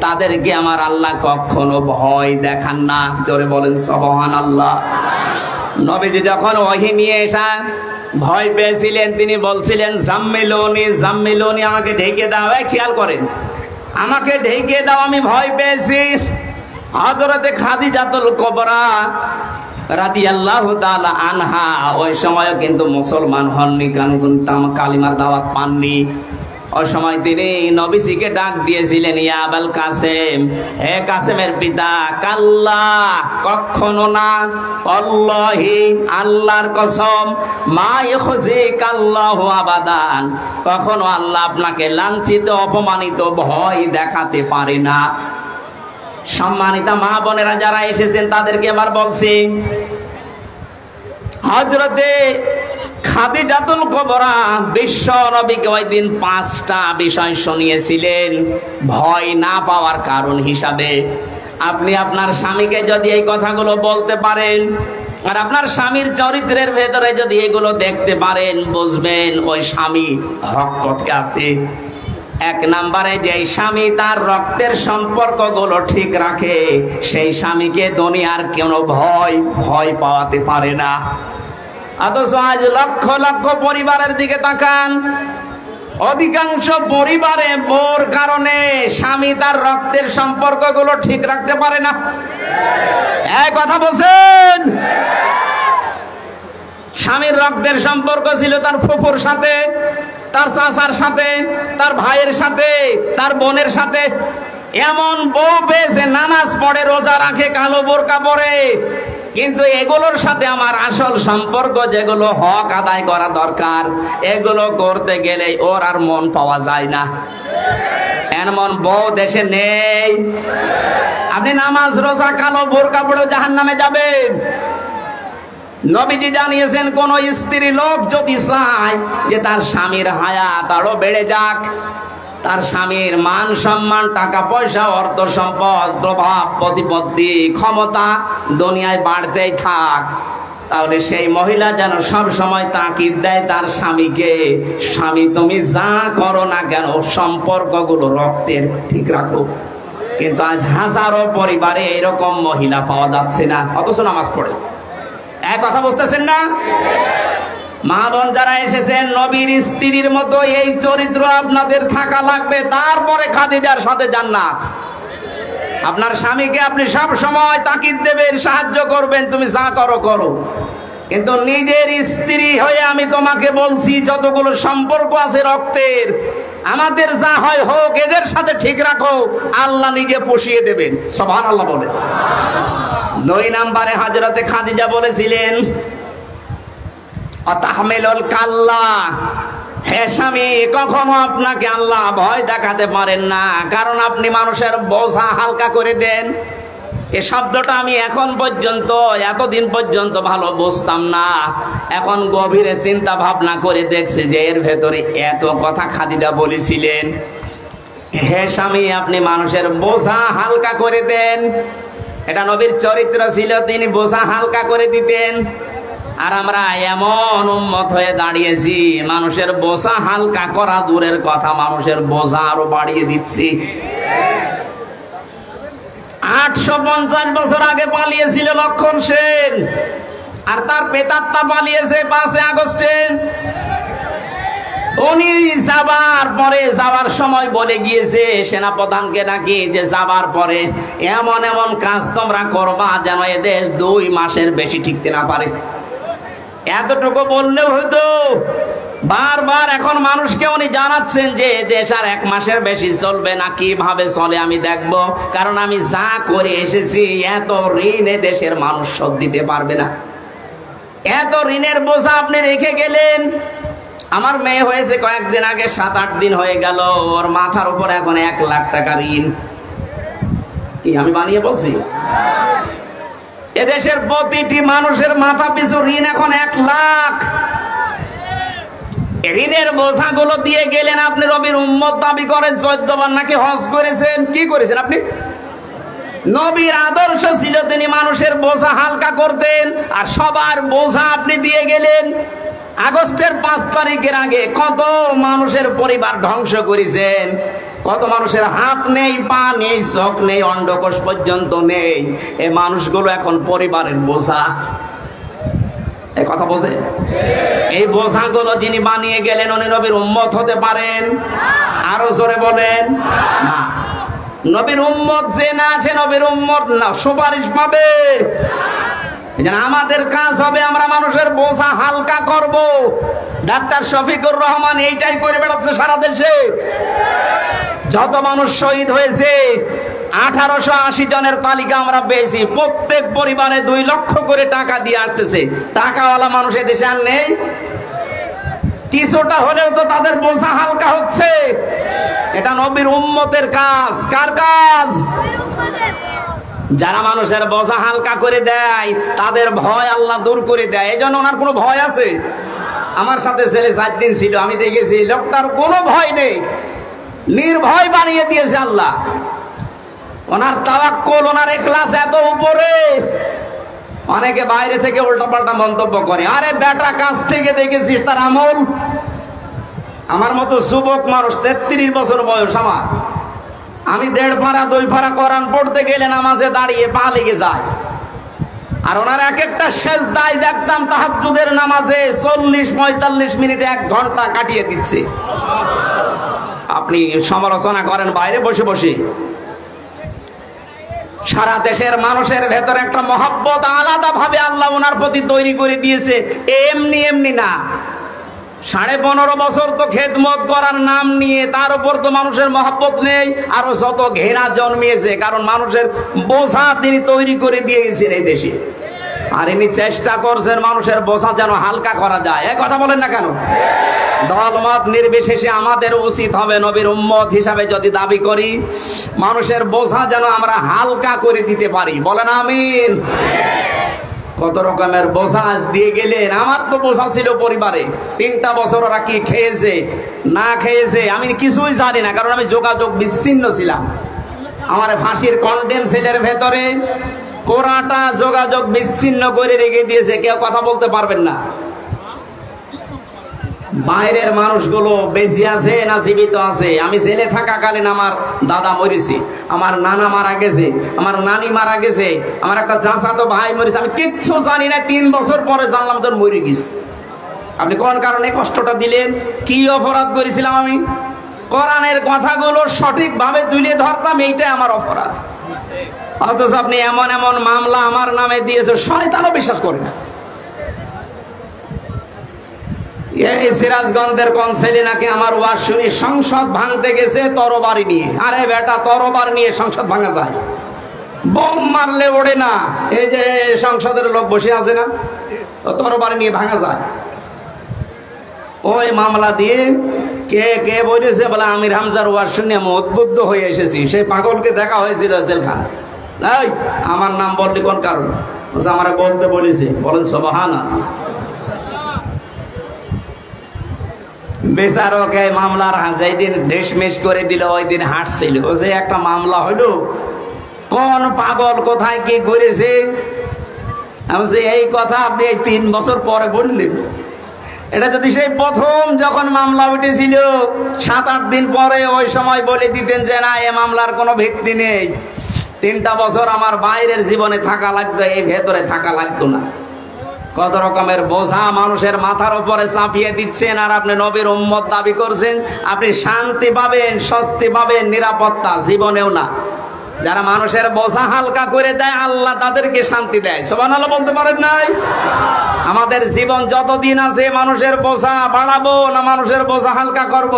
তাদেরকে আমার আল্লাহ কখনো ভয় দেখান না। জোরে বলেন সুবহানাল্লাহ। নবীজি যখন ওহী নিয়ে এসে ভয় পেয়েছিলেন, তিনি বলছিলেন জাম্মিলুনি জাম্মিলুনি, আমাকে ঢেকে দাও। খেয়াল করেন, আমাকে ঢেকে দাও, আমি ভয় পেয়েছি। হযরতে খাদিজাতুল কুবরা রাদিয়াল্লাহু তাআলা আনহা ওই সময়ও কিন্তু মুসলমান হননি, কারণ কালিমার দাওয়াত পাননি। ওই সময় তিনি নবীজিকে ডাক দিয়েছিলেন, ইয়া আবাল কাসেম, হে কাসেমের পিতা। কাল্লা, কখনো না, আল্লাহি, আল্লাহর কসম, মা ইখজিকাল্লাহু আবাদান, কখনো আল্লাহ আপনাকে লাঞ্ছিত, অপমানিত, ভয় দেখাতে পারে না। সম্মানিত মা বোনেরা যারা এসেছেন তাদেরকে আবার বলছি, হযরতে খাদিজাতুল কুবরা বিশ্ব নবীকে ওই দিন 5টা বিষয় শুনিয়েছিলেন ভয় না পাওয়ার কারণ হিসাবে। আপনি আপনার স্বামীকে যদি এই কথাগুলো বলতে পারেন আর আপনার স্বামীর চরিত্রের ভেতরে যদি এগুলো দেখতে পারেন, বুঝবেন ওই স্বামী হক পথে আছে। 1 নম্বরে, যে স্বামী তার রক্তের সম্পর্কগুলো ঠিক রাখে সেই স্বামীকে দুনিয়ার কোনো ভয় পাওয়াতে পারে না। অথচ আজ লক্ষ লক্ষ পরিবারের দিকে তাকান, অধিকাংশ পরিবারে বোর কারণে স্বামী তার রক্তের সম্পর্কগুলো ঠিক রাখতে পারে না। এই কথা বলছেন? স্বামীর রক্তের সম্পর্ক ছিল তার ফুফুর সাথে, তার চাচার সাথে, তার ভাইয়ের সাথে, তার বোনের সাথে। এমন বউ পেয়েছে নামাজ পড়ে, রোজা রাখে, কালো বোরকা পরে, কিন্তু এগুলোর সাথে আমার আসল সম্পর্ক যেগুলো হক আদায় করা দরকার এগুলো করতে গেলে ওর আর মন পাওয়া যায় না। এমন বউ দেশে নেই। আপনি নামাজ রোজা কালো বোরকা পরে জাহান্নামে যাবেন। নবীজি জানিয়েছেন কোন স্ত্রী লোক যদি চায় যে তার স্বামীর হায়াত আরো বেড়ে যাক, তার স্বামীর মান সম্মান, টাকা পয়সা, অর্থ সম্পদ, প্রভাব প্রতিপত্তি, ক্ষমতা দুনিয়ায় বাড়তেই থাক, তাহলে সেই মহিলা যেন সব সময় তাকিদ দেয় তার স্বামীকে, স্বামী তুমি যা করো না কেন সম্পর্কগুলো রক্তের ঠিক রাখো। কিন্তু আজ হাজারো পরিবারে এরকম মহিলা পাওয়া যাচ্ছে না, অথচ নামাজ পড়ে। এক কথা বুঝতেছেন না? মা বোন যারা এসেছেন, নবীর স্ত্রীর মতো এই চরিত্র আপনাদের থাকা লাগবে, তারপরে খাদিজার সাথে জান্নাত। আপনার স্বামীকে আপনি সব সময় তাকিদ দেবেন, সাহায্য করবেন, তুমি যা করো করো, কিন্তু নিজের স্ত্রী হয়ে আমি তোমাকে বলছি যতগুলো সম্পর্ক আছে রক্তের, আমাদের যা হয় হোক, এদের সাথে ঠিক রাখো, আল্লাহ নিজে পুষিয়ে দেবেন। সুবহানাল্লাহ বলে। 2 নম্বরে হযরতে খাদিজা বলেছিলেন আতাহমিলুল কাল্লা, হে স্বামী কখনো আপনাকে আল্লাহ ভয় দেখাতে পারেন না, কারণ আপনি মানুষের বোঝা হালকা করে দেন। এই শব্দটা আমি এখন পর্যন্ত, এতদিন পর্যন্ত ভালো বুঝতাম না, এখন গভীরে চিন্তা ভাবনা করে দেখছি যে এর ভেতরে এত কথা খাদিজা বলেছিলেন। হে স্বামী আপনি মানুষের বোঝা হালকা করে দেন, এটা নবীর চরিত্র ছিল, তিনি বোঝা হালকা করে দিতেন। আর আমরা এমন উম্মত হয়ে দাঁড়িয়েছি, মানুষের বোঝা হালকা করা দূরের কথা, মানুষের বোঝা আরো বাড়িয়ে দিচ্ছি। 850 বছর আগে পালিয়েছিল লক্ষণ সেন, আর তার পেতাত্তা পালিয়েছে 5 আগস্টে। উনি যাওয়ার সময় বলে গিয়েছে সেনাপ্রধানকে নাকি যে যাবার পরে এমন এমন কাজ তোমরা করবা যেন এদেশ 2 মাসের বেশি টিকতে না পারে। এতটুকু বললেও হয়তো। বারবার এখন মানুষকে উনি জানাচ্ছেন যে দেশ আর 1 মাসের বেশি চলবে না, কিভাবে চলে আমি দেখব, কারণ আমি যা করে এসেছি এত ঋণ দেশের মানুষ শোধ দিতে পারবে না। এত ঋণের বোঝা আপনি রেখে গেলেন। আমার মেয়ে হয়েছে কয়েকদিন আগে, 7-8 দিন হয়ে গেল, ওর মাথার উপর এখন 1 লাখ টাকা ঋণ। কি আমি বানিয়ে বলছি? এদেশের প্রতিটি মানুষের মাথা পিছু ঋণ এখন 1 লাখ। ঋণের বোঝাগুলো দিয়ে গেলেন আপনি, রবির উম্মত দাবি করেন, 14 বার নাকি হজ করেছেন। কি করেছেন আপনি? নবীর আদর্শ ছিল তিনি মানুষের বোঝা হালকা করতেন, আর সবার বোঝা আপনি দিয়ে গেলেন। আগস্টের 5 তারিখের আগে কত মানুষের পরিবার ধ্বংস করেছেন, কত মানুষের হাত নেই, পা নেই, চোখ নেই, অন্ডকোষ পর্যন্ত নেই। এই মানুষগুলো এখন পরিবারের বোঝা। এই কথা বোঝে? এই বোঝাগুলো যিনি বানিয়ে গেলেন উনি নবীর উম্মত হতে পারেন? আরো জোরে বলেন না। নবীর উম্মত যে না, সে নবীর উম্মত না, সুপারিশ পাবে। আমাদের কাজ হবে আমরা মানুষের বোঝা হালকা করব। ডাক্তার শফিকুর রহমান এইটাই করে বেড়াচ্ছে সারা দেশে। যত মানুষ শহীদ হয়েছে 1880 জনের তালিকা আমরা পেয়েছি। প্রত্যেক পরিবারে 2 লক্ষ করে টাকা দিয়ে আসতেছে। টাকাওয়ালা মানুষ এদেশে আর নেই। কিছুটা হলেও তো তাদের বোঝা হালকা হচ্ছে। এটা নবীর উম্মতের কাজ। কার কাজ? যারা মানুষের বোঝা হালকা করে দেয় তাদের ভয় আল্লাহ দূর করে দেয়। এই জন্য ওনার কোনো ভয় আছে? আমার সাথে ছেলে 4 দিন ছিল, আমি দেখেছি লোকটার কোনো ভয় নেই, নির্ভয় বানিয়ে দিয়েছে আল্লাহ। ওনার তাওয়াক্কুল, ওনার ইখলাস এত উপরে। অনেকে বাইরে থেকে উল্টাপাল্টা মন্তব্য করে, আরে বেটা কাছ থেকে দেখেছিস তার আমল। আমার মতো যুবক মানুষ, 33 বছর বয়স আমার, আমি 1.5 পারা 2 পারা কোরআন পড়তে গেলে নামাজে দাঁড়িয়ে পা লেগে যায়। আর ওনার এক একটা সেজদায় দেখতাম তাহাজ্জুদের নামাজে 40-45 মিনিট 1 ঘন্টা কাটিয়ে দিচ্ছে। আপনি সমালোচনা করেন বাইরে বসে বসে। সারা দেশের মানুষের ভেতরে একটা মহব্বত আলাদা ভাবে আল্লাহ ওনার প্রতি তৈরি করে দিয়েছে, এমনি এমনি না। 15.5 বছর তো খেদমত করার নাম নিয়ে তার উপর তো মানুষের মহব্বত নেই, আরো যত ঘৃণা জন্মিয়েছে, কারণ মানুষের বোঝা তিনি তৈরি করে দিয়ে গেছেন এই দেশে। আর ইনি চেষ্টা করছেন মানুষের বোঝা যেন হালকা করা যায়। এই কথা বলেন না কেন? দলমত নির্বিশেষে আমাদের উচিত হবে নবীর উম্মত হিসাবে যদি দাবি করি, মানুষের বোঝা যেন আমরা হালকা করে দিতে পারি। বলেন আমিন। কত রকমের বোঝা আজ দিয়ে গেলেন। আমার তো বোঝা ছিল পরিবারে, 3টা বছর ওরা কি খেয়েছে না খেয়েছে আমি কিছুই জানি না, কারণ আমি যোগাযোগ বিচ্ছিন্ন ছিলাম। আমার ফাঁসির কন্ডেম সেলের ভেতরে কোরাটা যোগাযোগ বিচ্ছিন্ন করে রেখে দিয়েছে, কেউ কথা বলতে পারবেন না। বাইরের মানুষগুলো বেঁচে আছে না জীবিত আছে। আমি জেলে থাকাকালীন আমার দাদা মরেছে, আমার নানা মারা গেছে, আমার নানি মারা গেছে, আমার একটা চাচাতো ভাই মরেছে, আমি কিচ্ছু জানি না। 3 বছর পরে জানলাম তোর মরে গেছে। আপনি কোন কারণে কষ্টটা দিলেন? কি অপরাধ করেছিলাম আমি? কোরআনের কথাগুলো সঠিকভাবে তুলে ধরতাম, এইটাই আমার অপরাধ। অথচ আপনি এমন এমন মামলা আমার নামে দিয়েছে, শয়তানও বিশ্বাস করে না। এই সিরাজগঞ্জের কোন ছেলে নাকি আমার ওয়াজ শুনি সংসদ ভাঙতে গেছে তরবারি নিয়ে। আরে বেটা, তরবারি নিয়ে সংসদ ভাঙা যায়? বোম মারলে ওড়ে না। এই যে সংসদের লোক বসে আছে না, তরবারি নিয়ে ভাঙা যায়? ওই মামলা দিয়ে কে কে বলেছে বলে আমির হামজার ওয়াজ শুনে আমি উদ্বুদ্ধ হয়ে এসেছি। সেই পাগলকে দেখা হয়েছিল জেলখানা। এই আমার নাম বললি কোন কারণ? আমার বলতে বলেছে। বলেন সুবহানাল্লাহ। বেচারকে মামলার যেদিন ঢেসমেশ করে দিল ওই দিন হাঁটছিল। যে একটা মামলা হইলো, কোন পাগল কোথায় কি করেছে, আমি যে এই কথা আপনি এই 3 বছর পরে বললেন। এটা যদি সেই প্রথম যখন মামলা উঠেছিল 7-8 দিন পরে ওই সময় বলে দিতেন যে না, এ মামলার কোনো ভিত্তি নেই, 3টা বছর আমার বাইরের জীবনে থাকা লাগতো, এই ভেতরে থাকা লাগতো না। কত রকমের বোঝা মানুষের মাথার উপরে চাপিয়ে দিচ্ছেন, আর আপনি নবীর উম্মত দাবি করছেন। আপনি শান্তি পাবেন, স্বস্তি পাবেন, নিরাপত্তা জীবনেও না। যারা মানুষের বোঝা হালকা করে দেয় আল্লাহ তাদেরকে শান্তি দেয়। সুবহানাল্লাহ বলতে পারেন নাই? আমাদের জীবন যতদিন আছে মানুষের বোঝা বাড়াবো না মানুষের বোঝা হালকা করব?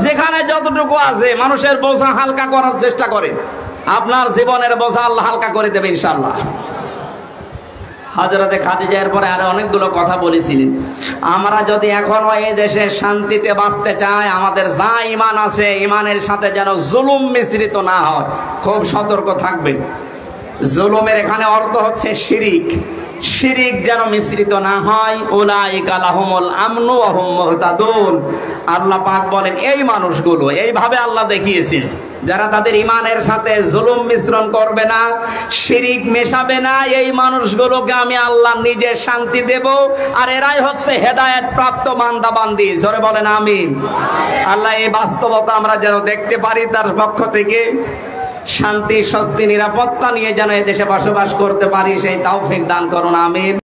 যেখানে যতটুকু আছে মানুষের বোঝা হালকা করার চেষ্টা করেন, আপনার জীবনের বোঝা আল্লাহ হালকা করে দেবে ইনশাআল্লাহ। হযরতে খাদিজার পরে আরো অনেকগুলো কথা বলেছিলেন। আমরা যদি এখনো এই দেশে শান্তিতে বাঁচতে চাই, আমাদের যা ঈমান আছে ঈমানের সাথে যেন জুলুম মিশ্রিত না হয়, খুব সতর্ক থাকবেন। জুলুমের এখানে অর্থ হচ্ছে শিরিক। শিরিক যেন মিশ্রিত না হয়। উলাইকা লাহুমুল আমনু ওয়া হুম মুহতাদুন। আল্লাহ পাক বলেন এই মানুষগুলো, এইভাবে আল্লাহ দেখিয়েছেন, যারা তাদের ঈমানের সাথে জুলুম মিশ্রণ করবে না, শিরিক মেশাবে না, এই মানুষগুলোকে আমি আল্লাহ নিজে শান্তি দেব। আর এরাই হচ্ছে হেদায়েত প্রাপ্ত বান্দা বান্দি। জোরে বলেন আমিন। আল্লাহ এই বাস্তবতা আমরা যেন দেখতে পারি, তার পক্ষ থেকে শান্তি, স্বস্তি, নিরাপত্তা নিয়ে যেন এই দেশে বসবাস করতে পারি, সেই তৌফিক দান করুন আমিন।